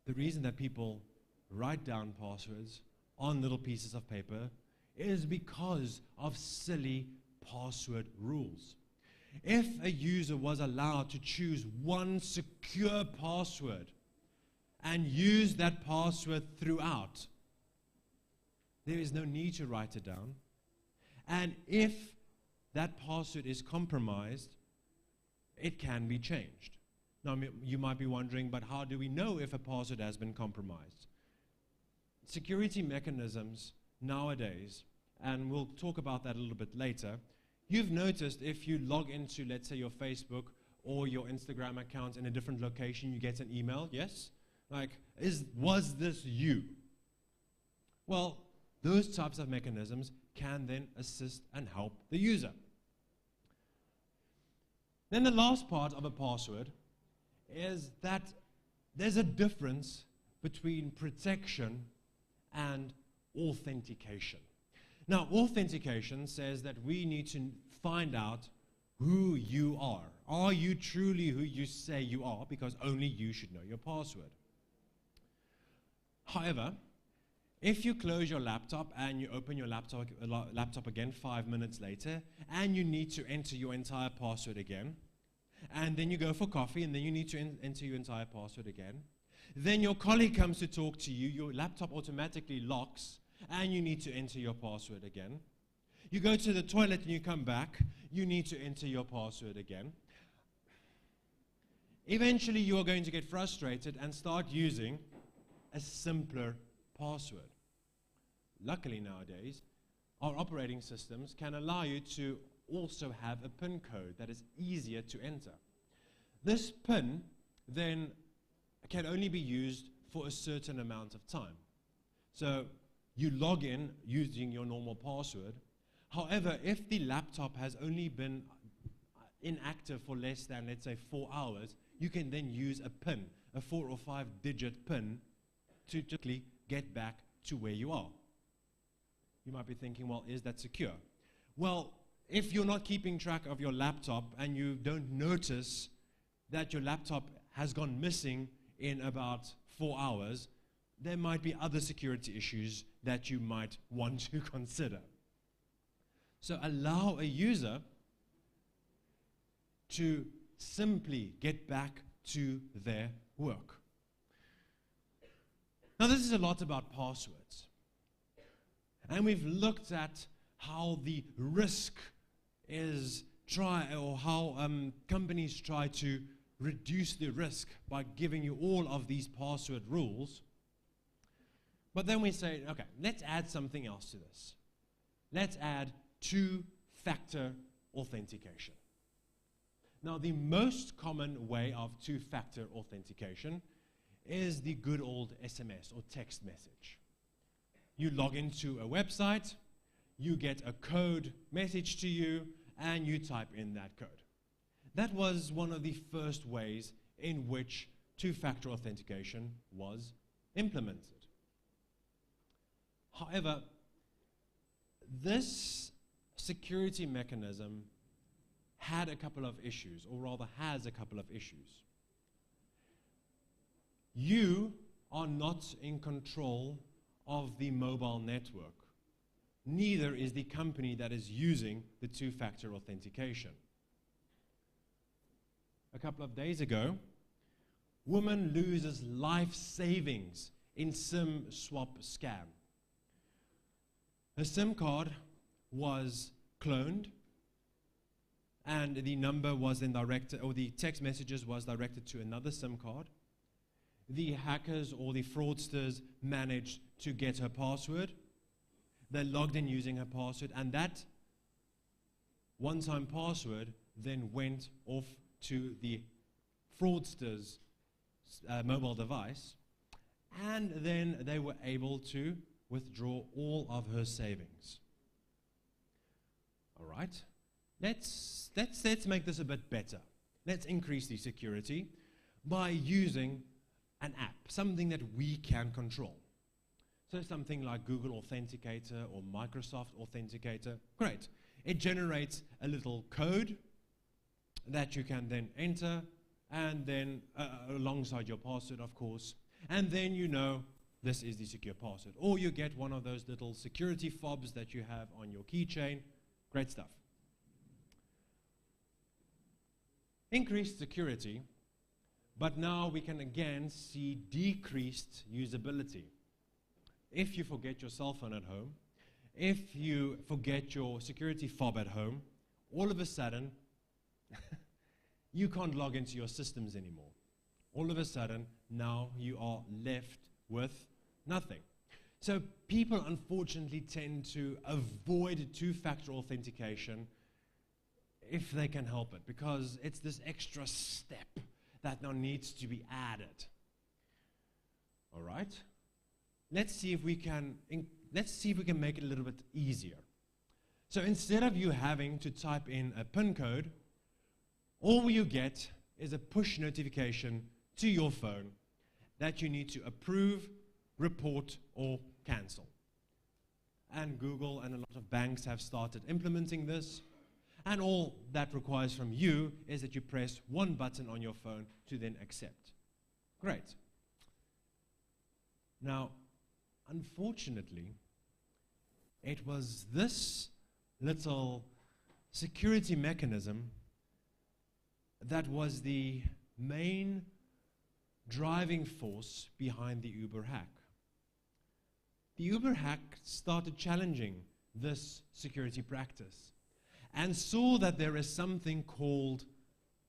The reason that people write down passwords on little pieces of paper is because of silly password rules. If a user was allowed to choose one secure password and use that password throughout, there is no need to write it down. And if that password is compromised, it can be changed. Now, you might be wondering, but how do we know if a password has been compromised? Security mechanisms nowadays, and we'll talk about that a little bit later, you've noticed if you log into, let's say, your Facebook or your Instagram account in a different location, you get an email, yes? Like, was this you? Well, those types of mechanisms can then assist and help the user. Then the last part of a password is that there's a difference between protection and authentication. Now, authentication says that we need to find out who you are. Are you truly who you say you are? Because only you should know your password. However, if you close your laptop and you open your laptop again 5 minutes later, and you need to enter your entire password again, and then you go for coffee, and then you need to enter your entire password again, then your colleague comes to talk to you, your laptop automatically locks, and you need to enter your password again. You go to the toilet and you come back, you need to enter your password again. Eventually you are going to get frustrated and start using a simpler password. Luckily nowadays, our operating systems can allow you to also have a PIN code that is easier to enter. This PIN then can only be used for a certain amount of time. So you log in using your normal password. However, if the laptop has only been inactive for less than, let's say, 4 hours, you can then use a PIN, a 4 or 5 digit PIN, to just get back to where you are. You might be thinking, well, is that secure? Well, if you're not keeping track of your laptop and you don't notice that your laptop has gone missing in about 4 hours, there might be other security issues that you might want to consider. So allow a user to simply get back to their work. Now, this is a lot about passwords. And we've looked at how the risk is how companies try to reduce the risk by giving you all of these password rules. But then we say, okay, let's add something else to this. Let's add two-factor authentication. Now, the most common way of two-factor authentication is the good old SMS or text message. You log into a website, you get a code message to you, and you type in that code. That was one of the first ways in which two-factor authentication was implemented. However, this security mechanism had a couple of issues, or rather has a couple of issues. You are not in control of the mobile network. Neither is the company that is using the two-factor authentication. A couple of days ago, woman loses life savings in SIM swap scam. Her SIM card was cloned, and the number was then directed, or the text messages was directed to another SIM card. The hackers or the fraudsters managed to get her password. They logged in using her password, and that one-time password then went off to the fraudster's mobile device, and then they were able to withdraw all of her savings. All right, let's make this a bit better. Let's increase the security by using an app, something that we can control. So something like Google Authenticator or Microsoft Authenticator. Great. It generates a little code that you can then enter, and then alongside your password, of course, and then you know this is the secure password. Or you get one of those little security fobs that you have on your keychain. Great stuff. Increased security, but now we can again see decreased usability. If you forget your cell phone at home, if you forget your security fob at home, all of a sudden, you can't log into your systems anymore. All of a sudden, now you are left with nothing. So people unfortunately tend to avoid two-factor authentication if they can help it, because it's this extra step that now needs to be added. All right? Let's see if we can make it a little bit easier. So instead of you having to type in a PIN code, all you get is a push notification to your phone that you need to approve, report, or cancel. And Google and a lot of banks have started implementing this. And all that requires from you is that you press one button on your phone to then accept. Great. Now, unfortunately, it was this little security mechanism that was the main driving force behind the Uber hack. The Uber hack started challenging this security practice and saw that there is something called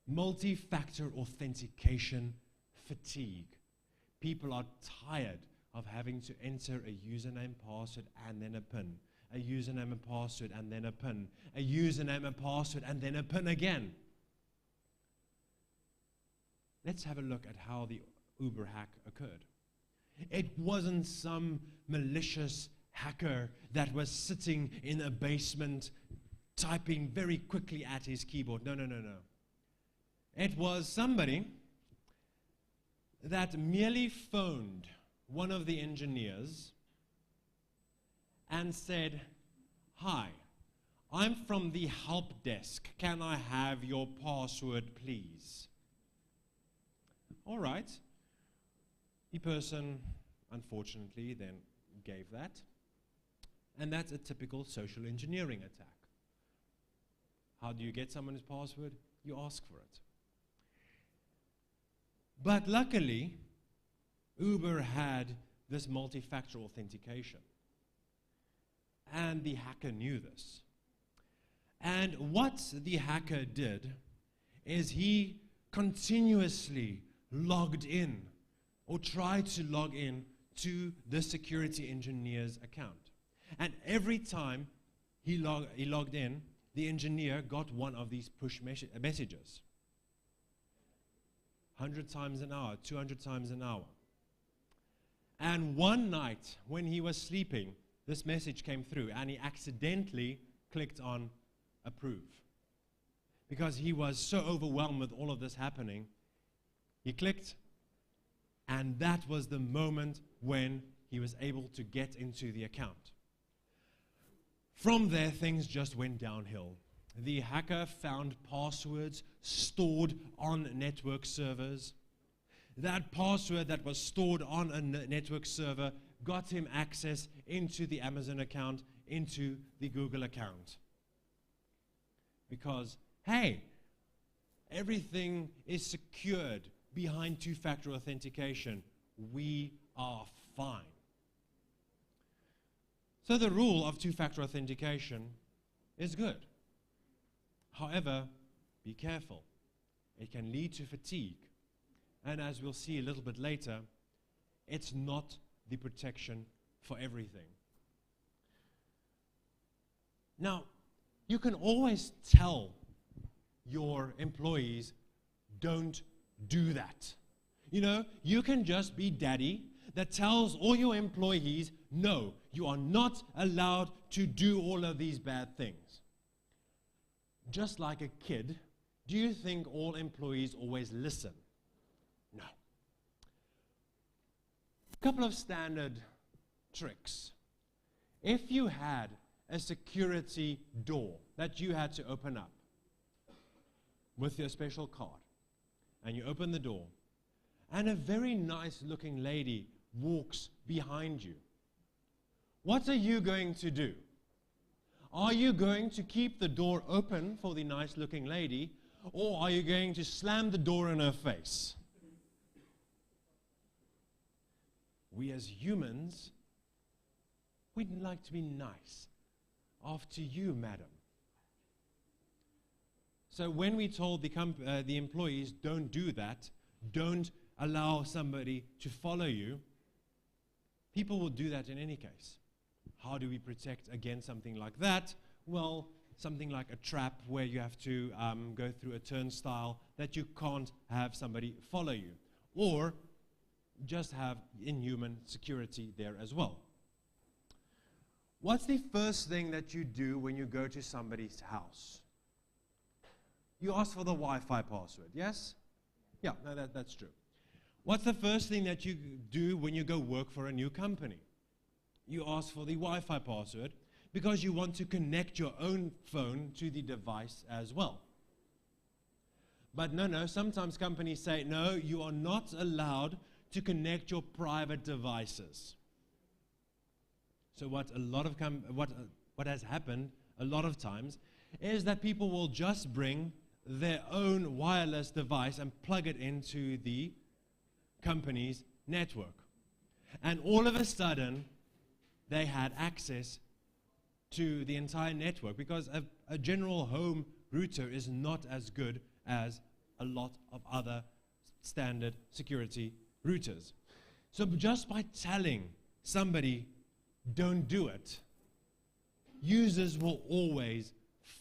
multi-factor authentication fatigue. People are tired of having to enter a username, password, and then a PIN. A username, a password, and then a PIN. A username, a password, and then a PIN again. Let's have a look at how the Uber hack occurred. It wasn't some malicious hacker that was sitting in a basement typing very quickly at his keyboard. No. It was somebody that merely phoned one of the engineers and said, "Hi, I'm from the help desk. Can I have your password, please?" All right. The person, unfortunately, then gave that. And that's a typical social engineering attack. How do you get someone's password? You ask for it. But luckily, Uber had this multi-factor authentication. And the hacker knew this. And what the hacker did is he continuously logged in or tried to log in to the security engineer's account. And every time he logged in, the engineer got one of these push messages. 100 times an hour, 200 times an hour. And one night, when he was sleeping, this message came through, and he accidentally clicked on approve. Because he was so overwhelmed with all of this happening, he clicked, and that was the moment when he was able to get into the account. From there, things just went downhill. The hacker found passwords stored on network servers. That password that was stored on a network server got him access into the Amazon account, into the Google account. Because, hey, everything is secured behind two-factor authentication. We are fine. So the rule of two-factor authentication is good. However, be careful. It can lead to fatigue. And as we'll see a little bit later, it's not the protection for everything. Now, you can always tell your employees, don't do that. You know, you can just be daddy that tells all your employees, no, you are not allowed to do all of these bad things. Just like a kid, do you think all employees always listen? No. A couple of standard tricks. If you had a security door that you had to open up with your special card, and you open the door, and a very nice looking lady walks behind you, what are you going to do? Are you going to keep the door open for the nice looking lady, or are you going to slam the door in her face? We as humans, we'd like to be nice. After you, madam. So when we told the employees, don't do that, don't allow somebody to follow you, people will do that in any case. How do we protect against something like that? Well, something like a trap where you have to go through a turnstile that you can't have somebody follow you. Or just have inhuman security there as well. What's the first thing that you do when you go to somebody's house? You ask for the Wi-Fi password, yes? Yeah, no, that's true. What's the first thing that you do when you go work for a new company? You ask for the Wi-Fi password because you want to connect your own phone to the device as well. But no, sometimes companies say, no, you are not allowed to connect your private devices. So what has happened a lot of times is that people will just bring their own wireless device and plug it into the company's network. And all of a sudden, they had access to the entire network because a general home router is not as good as a lot of other standard security routers. So just by telling somebody, don't do it, users will always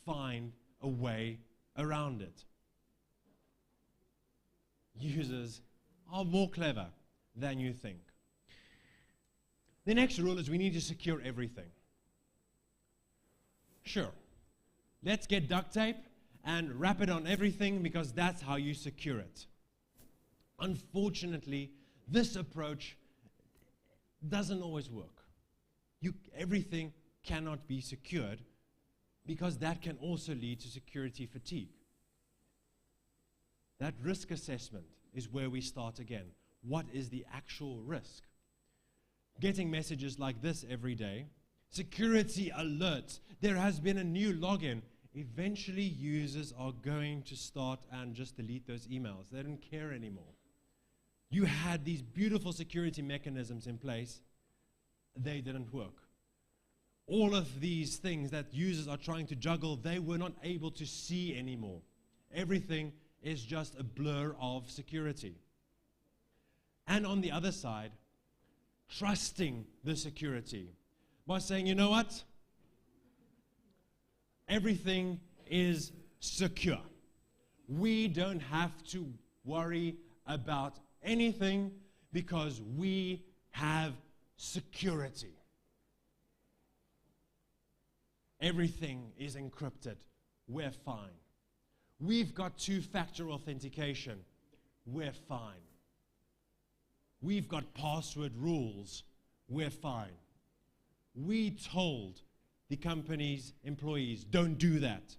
find a way around it. Users are more clever than you think. The next rule is we need to secure everything. Sure, let's get duct tape and wrap it on everything because that's how you secure it. Unfortunately, this approach doesn't always work. Everything cannot be secured because that can also lead to security fatigue. That risk assessment is where we start again. What is the actual risk? Getting messages like this every day, security alerts, there has been a new login. Eventually users are going to start and just delete those emails. They don't care anymore. You had these beautiful security mechanisms in place, they didn't work. All of these things that users are trying to juggle, they were not able to see anymore. Everything is just a blur of security. And on the other side, trusting the security by saying, you know what? Everything is secure. We don't have to worry about anything because we have security. Everything is encrypted. We're fine. We've got two-factor authentication. We're fine. We've got password rules. We're fine. We told the company's employees, don't do that.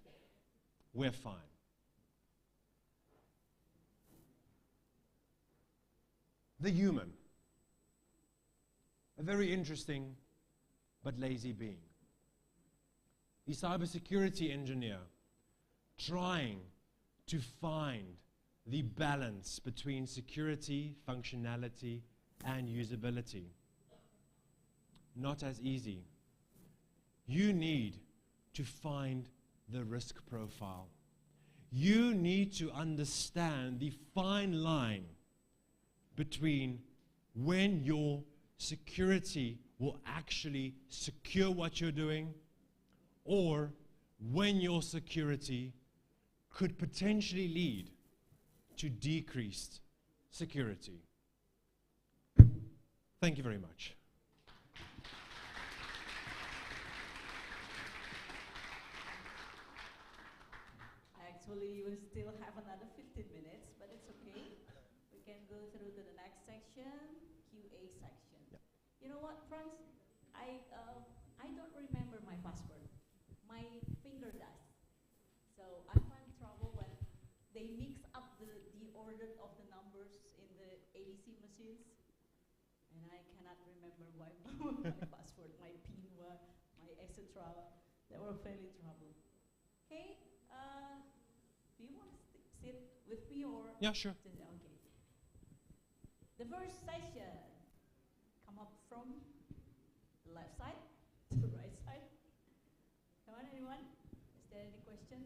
We're fine. The human, a very interesting but lazy being. The cybersecurity engineer trying to find the balance between security, functionality, and usability. Not as easy. You need to find the risk profile. You need to understand the fine line between when your security will actually secure what you're doing, or when your security could potentially lead to decreased security. Thank you very much. Actually, you will still have another 15 minutes, but it's okay. We can go through to the next section, QA section. Yep. You know what, Franz? I don't remember my password. My finger does. So I find trouble when they mix up the order of the numbers in the ADC machines, and I cannot remember my password, my PIN, my etc. They were fairly trouble. Okay, do you want to sit with me or? Yeah, sure. Okay. The first session, come up from the left side to the right side. Come on, anyone? Is there any question?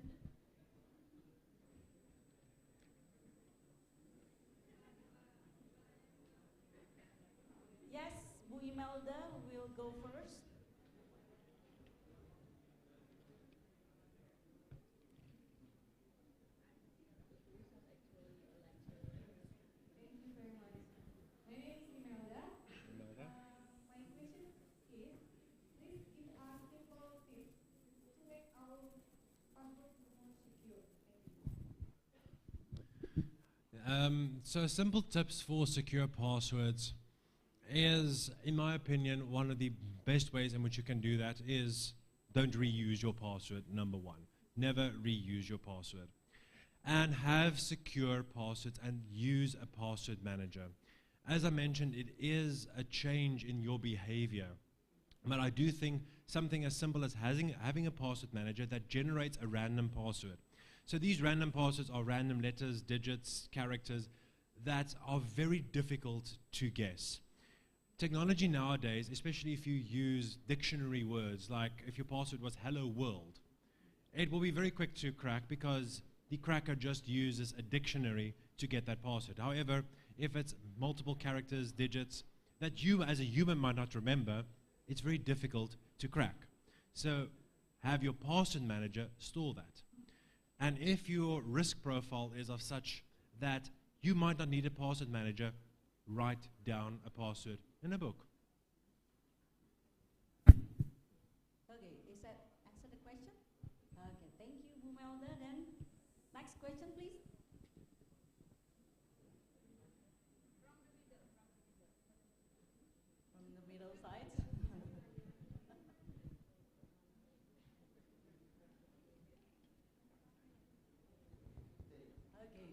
Yes, Bu Imelda will go first. Thank you very much. My name is Imelda. My question is, please give us simple tips to make our password more secure. So simple tips for secure passwords is, in my opinion, one of the best ways in which you can do that is don't reuse your password, number one. Never reuse your password. And have secure passwords and use a password manager. As I mentioned, it is a change in your behavior. But I do think something as simple as having a password manager that generates a random password. So these random passwords are random letters, digits, characters that are very difficult to guess. Technology nowadays, especially if you use dictionary words, like if your password was hello world, it will be very quick to crack because the cracker just uses a dictionary to get that password. However, if it's multiple characters, digits, that you as a human might not remember, it's very difficult to crack. So have your password manager store that. And if your risk profile is of such that you might not need a password manager, write down a password in a book. Okay, is that answer the question? Okay, thank you, Bumelda. Then next question, please. From the middle side. Okay.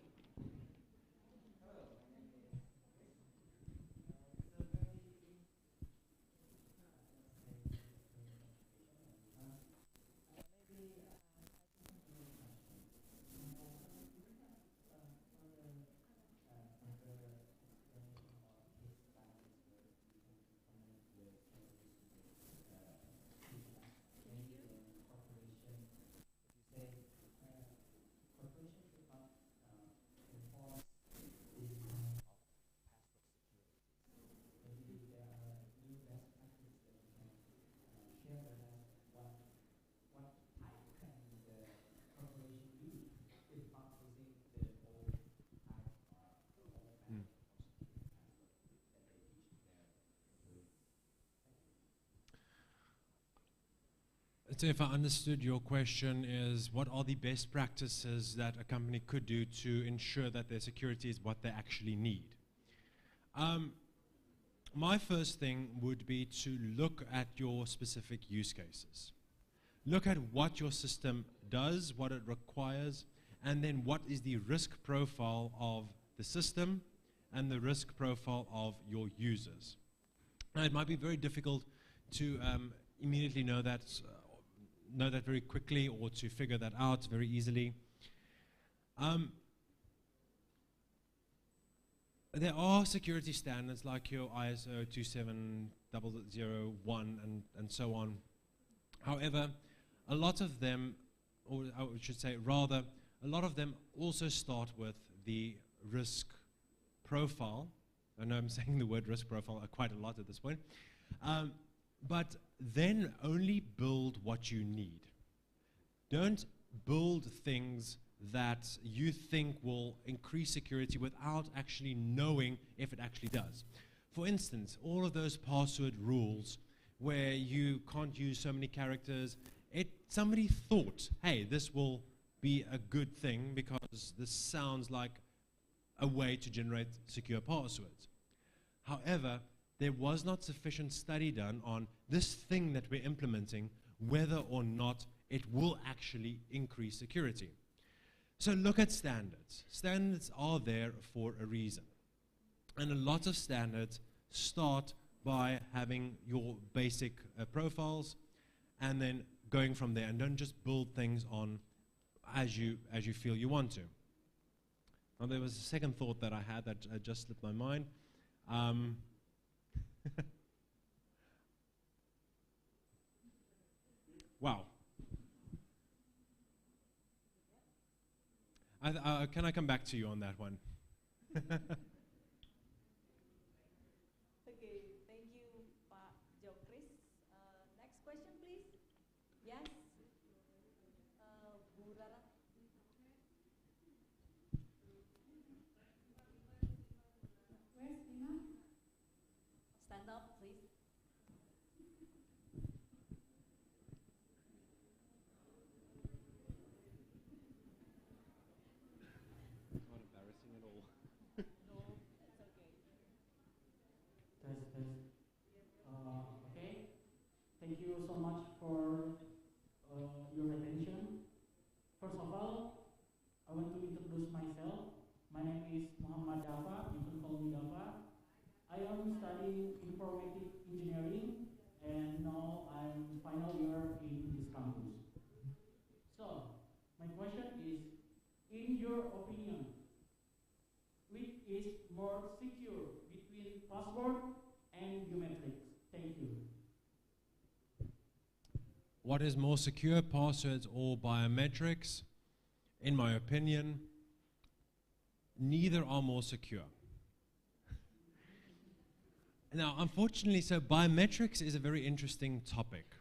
So if I understood your question is, what are the best practices that a company could do to ensure that their security is what they actually need? My first thing would be to look at your specific use cases. Look at what your system does, what it requires, and then what is the risk profile of the system and the risk profile of your users. Now, it might be very difficult to immediately know that very quickly, or to figure that out very easily. There are security standards like your ISO 27001 and so on. However, a lot of them, or I should say rather, a lot of them also start with the risk profile. I know I'm saying the word risk profile quite a lot at this point. But then only build what you need. Don't build things that you think will increase security without actually knowing if it actually does. For instance, all of those password rules where you can't use so many characters, somebody thought, hey, this will be a good thing because this sounds like a way to generate secure passwords. However, there was not sufficient study done on this thing that we're implementing, whether or not it will actually increase security. So look at standards. Standards are there for a reason. And a lot of standards start by having your basic profiles and then going from there, and don't just build things on as you feel you want to. Now, there was a second thought that I had that just slipped my mind. Wow. Can I come back to you on that one? Okay, thank you, Pak Jokris. Next question, please. Yes. Bu Rara. Where's Ina? Stand up, please. Not embarrassing at all. No, it's okay. Test. Okay. Thank you so much for your attention. First of all, I want to introduce myself. My name is Muhammad Dafa. You can call me Dafa. I am studying informatic engineering, and now I'm final year in this campus. So, my question is, in your opinion, which is more secure between password and biometrics? Thank you. What is more secure, passwords or biometrics? In my opinion, neither are more secure. Now, unfortunately, so biometrics is a very interesting topic.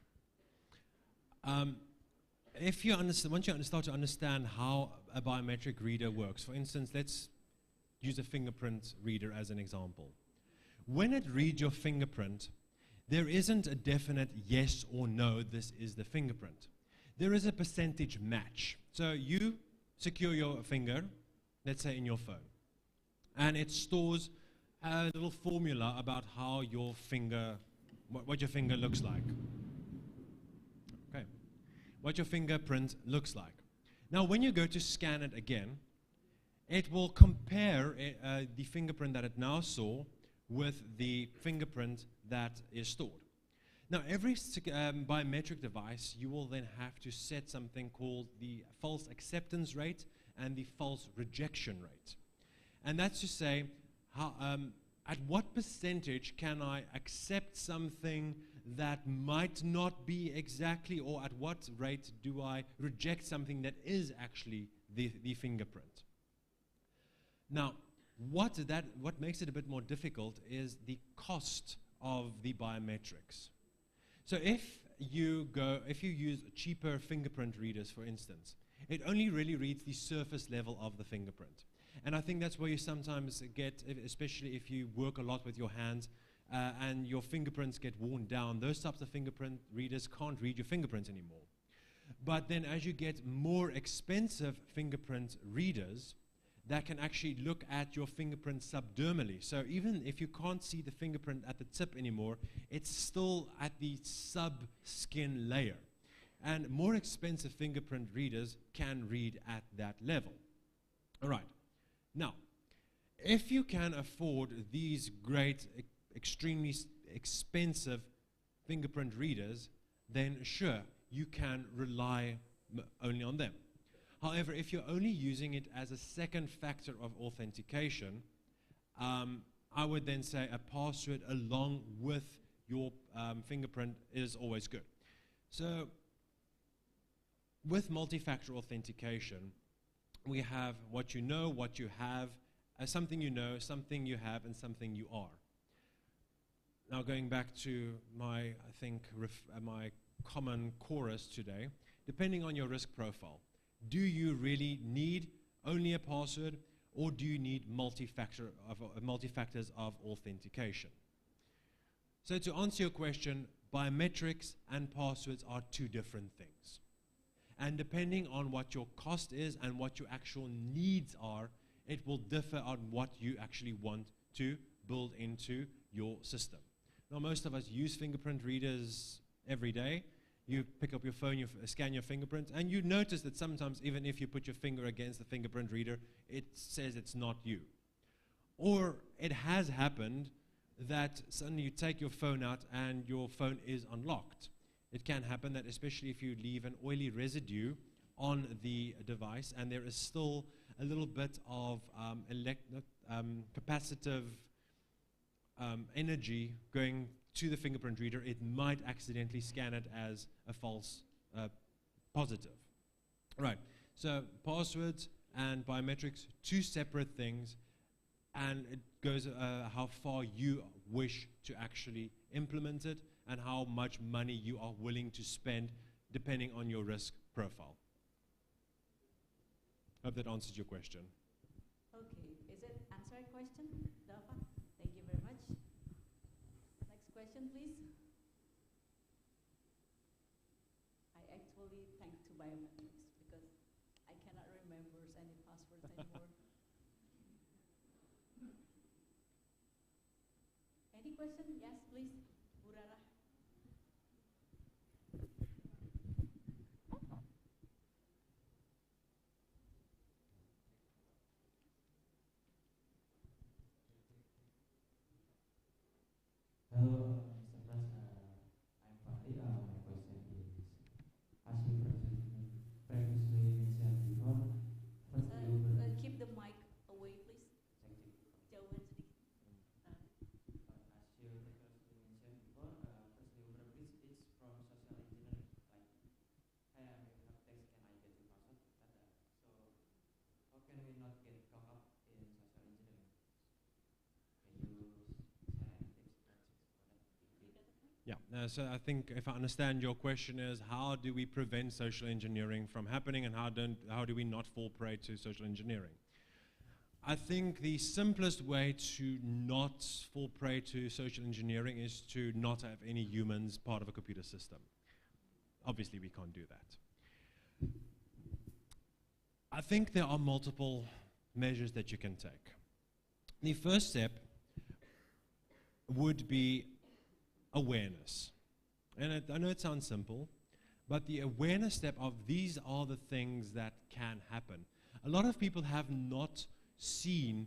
If you understand, once you start to understand how a biometric reader works, for instance, let's use a fingerprint reader as an example. When it reads your fingerprint, there isn't a definite yes or no, this is the fingerprint. There is a percentage match. So you secure your finger, let's say in your phone, and it stores a little formula about how your finger, what your finger looks like. Okay, what your fingerprint looks like. Now, when you go to scan it again, it will compare the fingerprint that it now saw with the fingerprint that is stored. Now, every biometric device, you will then have to set something called the false acceptance rate and the false rejection rate. And that's to say, how, at what percentage can I accept something that might not be exactly, or at what rate do I reject something that is actually the fingerprint? Now, what makes it a bit more difficult is the cost of the biometrics. So if you use cheaper fingerprint readers, for instance, it only really reads the surface level of the fingerprint. And I think that's where you sometimes get, especially if you work a lot with your hands, and your fingerprints get worn down, those types of fingerprint readers can't read your fingerprints anymore. But then as you get more expensive fingerprint readers that can actually look at your fingerprint subdermally, so even if you can't see the fingerprint at the tip anymore, it's still at the sub-skin layer. And more expensive fingerprint readers can read at that level. All right. Now, if you can afford these great, extremely expensive fingerprint readers, then sure, you can rely only on them. However, if you're only using it as a second factor of authentication, I would then say a password along with your fingerprint is always good. So, with multi-factor authentication, we have what you know, what you have, something you know, something you have, and something you are. Now going back to my, I think, my common chorus today, depending on your risk profile, do you really need only a password, or do you need multi-factors of authentication? So to answer your question, biometrics and passwords are two different things. And depending on what your cost is and what your actual needs are, it will differ on what you actually want to build into your system. Now, most of us use fingerprint readers every day. You pick up your phone, you scan your fingerprint, and you notice that sometimes even if you put your finger against the fingerprint reader, it says it's not you. Or it has happened that suddenly you take your phone out and your phone is unlocked. It can happen that, especially if you leave an oily residue on the device and there is still a little bit of capacitive energy going to the fingerprint reader, it might accidentally scan it as a false positive. Right, so passwords and biometrics, two separate things, and it goes how far you wish to actually implement it and how much money you are willing to spend depending on your risk profile. Hope that answers your question. Okay, is it answer a question, Dafa? Thank you very much. Next question, please. I actually thank to biometrics because I cannot remember any passwords anymore. Any question? Yes, please. Burara. Hello, Mr. Pras. I'm Fahri. My question is, as you previously mentioned before, first you Keep the mic away, please. Jauhan sedikit. as you previously mentioned before, first you privilege is from social engineering. Like, hey, I have text, can I get your password? So, how can we not get caught up in social engineering? Can you share any tips? Yeah, so I think if I understand your question is, how do we prevent social engineering from happening, and how do we not fall prey to social engineering? I think the simplest way to not fall prey to social engineering is to not have any humans part of a computer system. Obviously, we can't do that. I think there are multiple measures that you can take. The first step would be awareness. And I know it sounds simple, but the awareness step of these are the things that can happen. A lot of people have not seen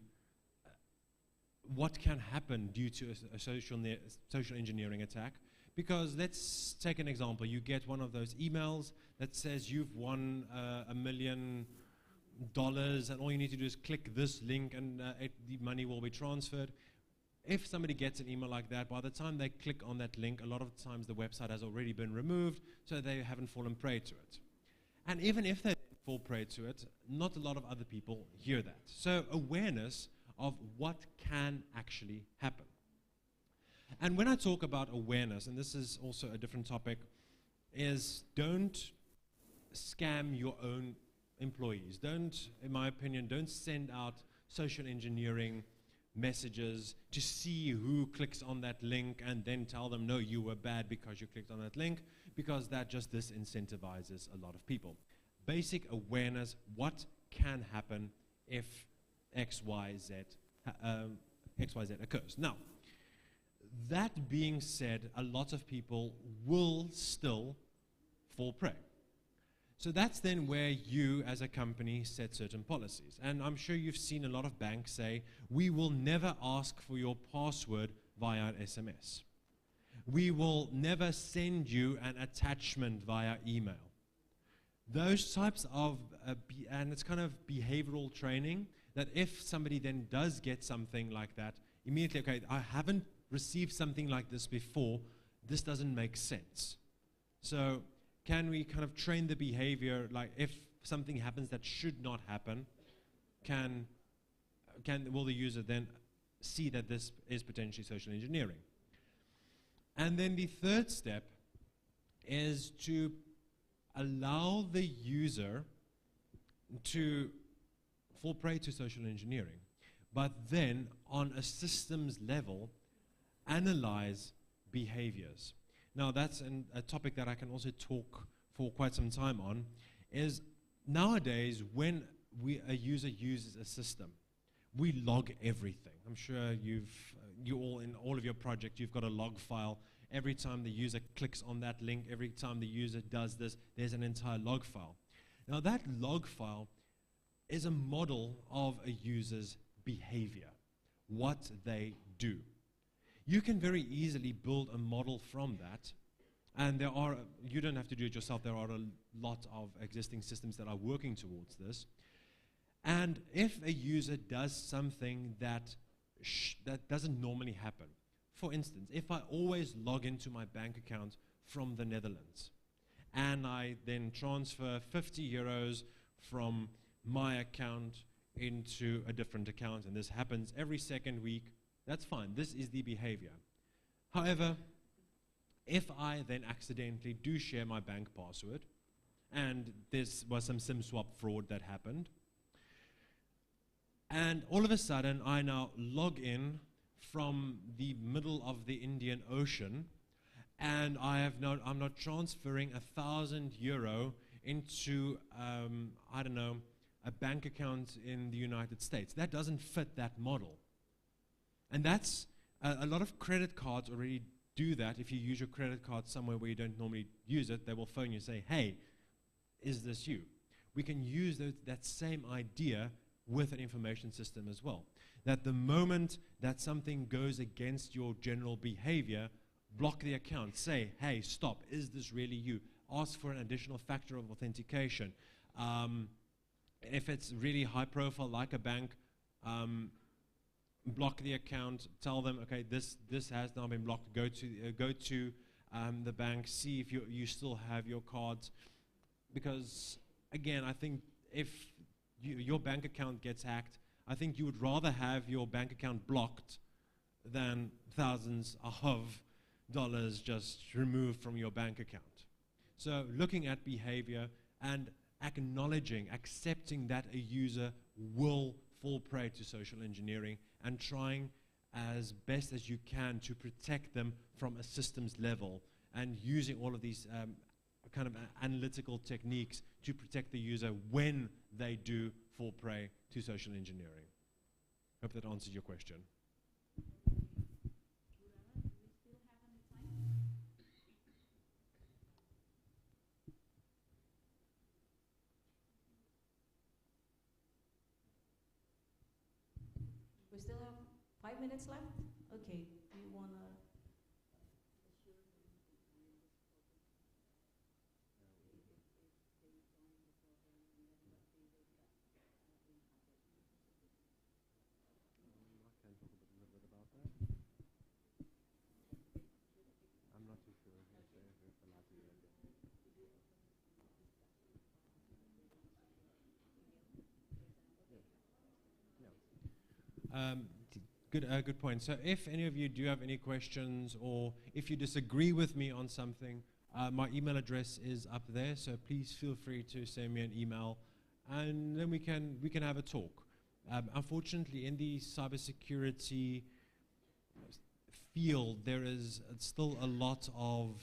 what can happen due to a social engineering attack, because let's take an example. You get one of those emails that says you've won $1 million, and all you need to do is click this link and the money will be transferred. If somebody gets an email like that, by the time they click on that link, a lot of times the website has already been removed, so they haven't fallen prey to it. And even if they fall prey to it, not a lot of other people hear that. So awareness of what can actually happen. And when I talk about awareness, and this is also a different topic, is don't scam your own employees. Don't, in my opinion, don't send out social engineering messages to see who clicks on that link and then tell them, no, you were bad because you clicked on that link, because that just disincentivizes a lot of people. Basic awareness, what can happen if XYZ occurs. Now, that being said, a lot of people will still fall prey. So that's then where you as a company set certain policies. And I'm sure you've seen a lot of banks say, we will never ask for your password via an SMS. We will never send you an attachment via email. Those types of, and it's kind of behavioral training, that if somebody then does get something like that, immediately, okay, I haven't received something like this before, this doesn't make sense. So can we kind of train the behavior, like if something happens that should not happen, will the user then see that this is potentially social engineering? And then the third step is to allow the user to fall prey to social engineering, but then on a systems level, analyze behaviors. Now that's a topic that I can also talk for quite some time on, is nowadays when a user uses a system, we log everything. I'm sure you all, in all of your projects, you've got a log file. Every time the user clicks on that link, every time the user does this, there's an entire log file. Now that log file is a model of a user's behavior, what they do. You can very easily build a model from that, and you don't have to do it yourself, there are a lot of existing systems that are working towards this. And if a user does something that doesn't normally happen, for instance, if I always log into my bank account from the Netherlands, and I then transfer 50 euros from my account into a different account, and this happens every second week, that's fine, this is the behavior. However, if I then accidentally do share my bank password, and this was some SIM swap fraud that happened, and all of a sudden I now log in from the middle of the Indian Ocean, and I'm not transferring 1,000 euro into, I don't know, a bank account in the United States. That doesn't fit that model. And that's, a lot of credit cards already do that. If you use your credit card somewhere where you don't normally use it, they will phone you and say, hey, is this you? We can use that same idea with an information system as well. That the moment that something goes against your general behavior, block the account. Say, hey, stop, is this really you? Ask for an additional factor of authentication. If it's really high profile, like a bank, block the account, tell them, okay, this has now been blocked. Go to the bank, see if you still have your cards. Because, again, I think if your bank account gets hacked, I think you would rather have your bank account blocked than thousands of dollars just removed from your bank account. So looking at behavior and acknowledging, accepting that a user will fall prey to social engineering, and trying as best as you can to protect them from a systems level, and using all of these kind of analytical techniques to protect the user when they do fall prey to social engineering. Hope that answers your question. We still have 5 minutes left? Okay, do you want to... Good point. So if any of you do have any questions, or if you disagree with me on something, my email address is up there, so please feel free to send me an email, and then we can have a talk. Unfortunately, in the cybersecurity field, there is still a lot of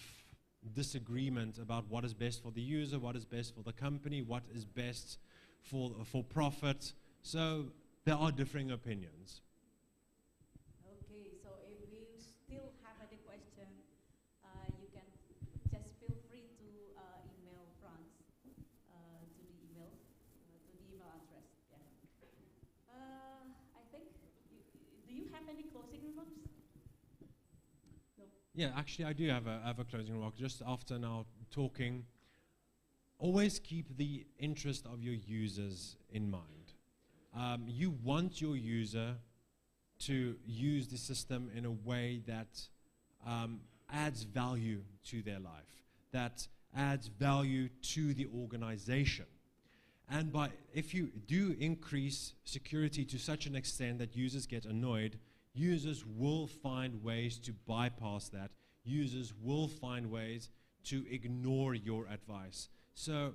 disagreement about what is best for the user, what is best for the company, what is best for profit. So there are differing opinions. Okay, so if you still have any question, you can just feel free to email Franz to the email address. Yeah. I think. Do you have any closing remarks? No. Yeah, actually, I do have a closing remark. Just after now talking, always keep the interest of your users in mind. You want your user to use the system in a way that adds value to their life, that adds value to the organization. And if you do increase security to such an extent that users get annoyed, users will find ways to bypass that. Users will find ways to ignore your advice. So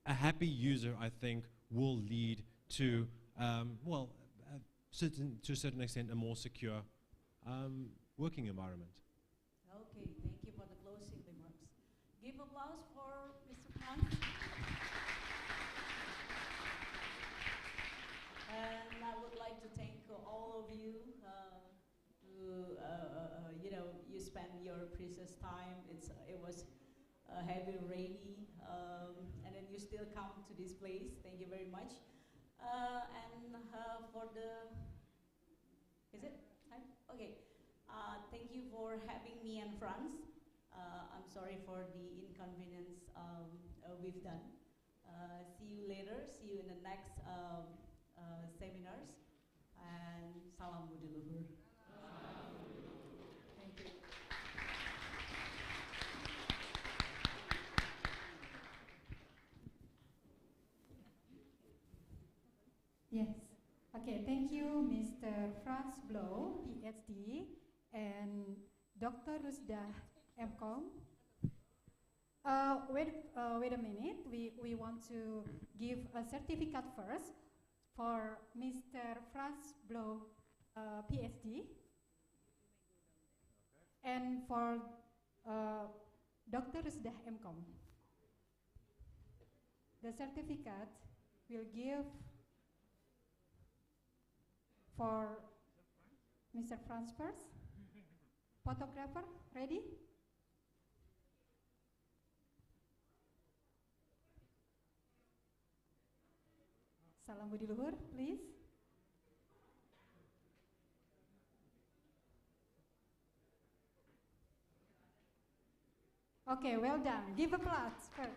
a happy user, I think, will lead to, to a certain extent, a more secure working environment. Okay, thank you for the closing remarks. Give applause for Mr. Franz. And I would like to thank all of you you spend your precious time. It was heavy, rainy, and then you still come to this place. Thank you very much. Is it time? Okay. Thank you for having me and Franz. I'm sorry for the inconvenience we've done. See you later. See you in the next seminars. And salam Budi Luhur. Thank you. Yes. Okay, thank you, Mr. Franz Blow, PhD, and Dr. Rusdah, MCom. Wait a minute. We want to give a certificate first for Mr. Franz Blow, PhD, and for Dr. Rusdah, MCom. The certificate will give for Mr. Franz first. Photographer, ready? Salam Budi Luhur, please. Okay, well done. Give applause first.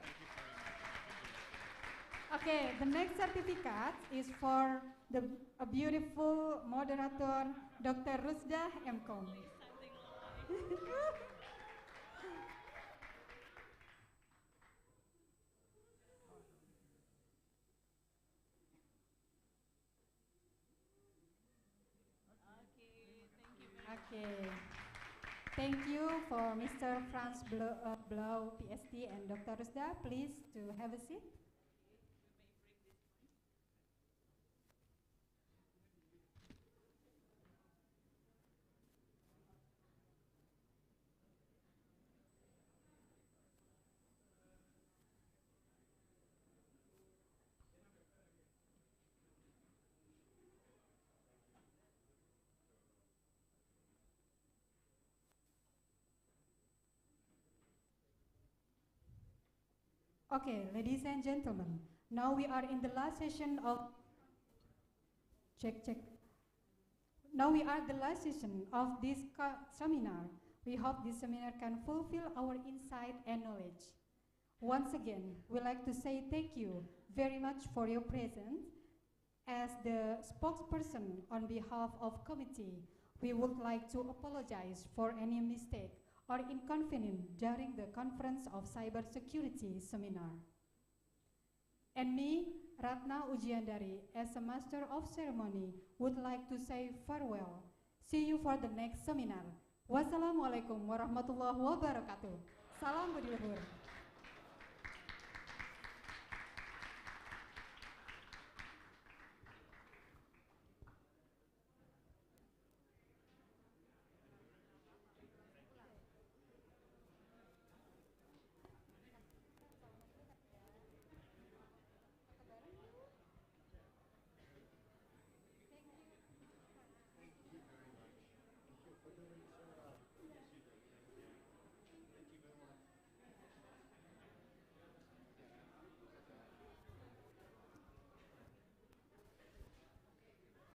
Okay, the next certificate is for a beautiful moderator, Dr. Rusdah, MCom. Okay. Thank you for Mr. Franz Blow, PhD, and Dr. Rusdah. Please to have a seat. Okay, ladies and gentlemen, now we are in the last session of Now we are the last session of this seminar. We hope this seminar can fulfill our insight and knowledge. Once again, we'd like to say thank you very much for your presence. As the spokesperson on behalf of committee, we would like to apologize for any mistake or inconvenience during the Conference of Cybersecurity seminar. And me, Ratna Ujiandari, as a Master of Ceremony, would like to say farewell. See you for the next seminar. Wassalamualaikum warahmatullahi wabarakatuh. Salam Budi Luhur.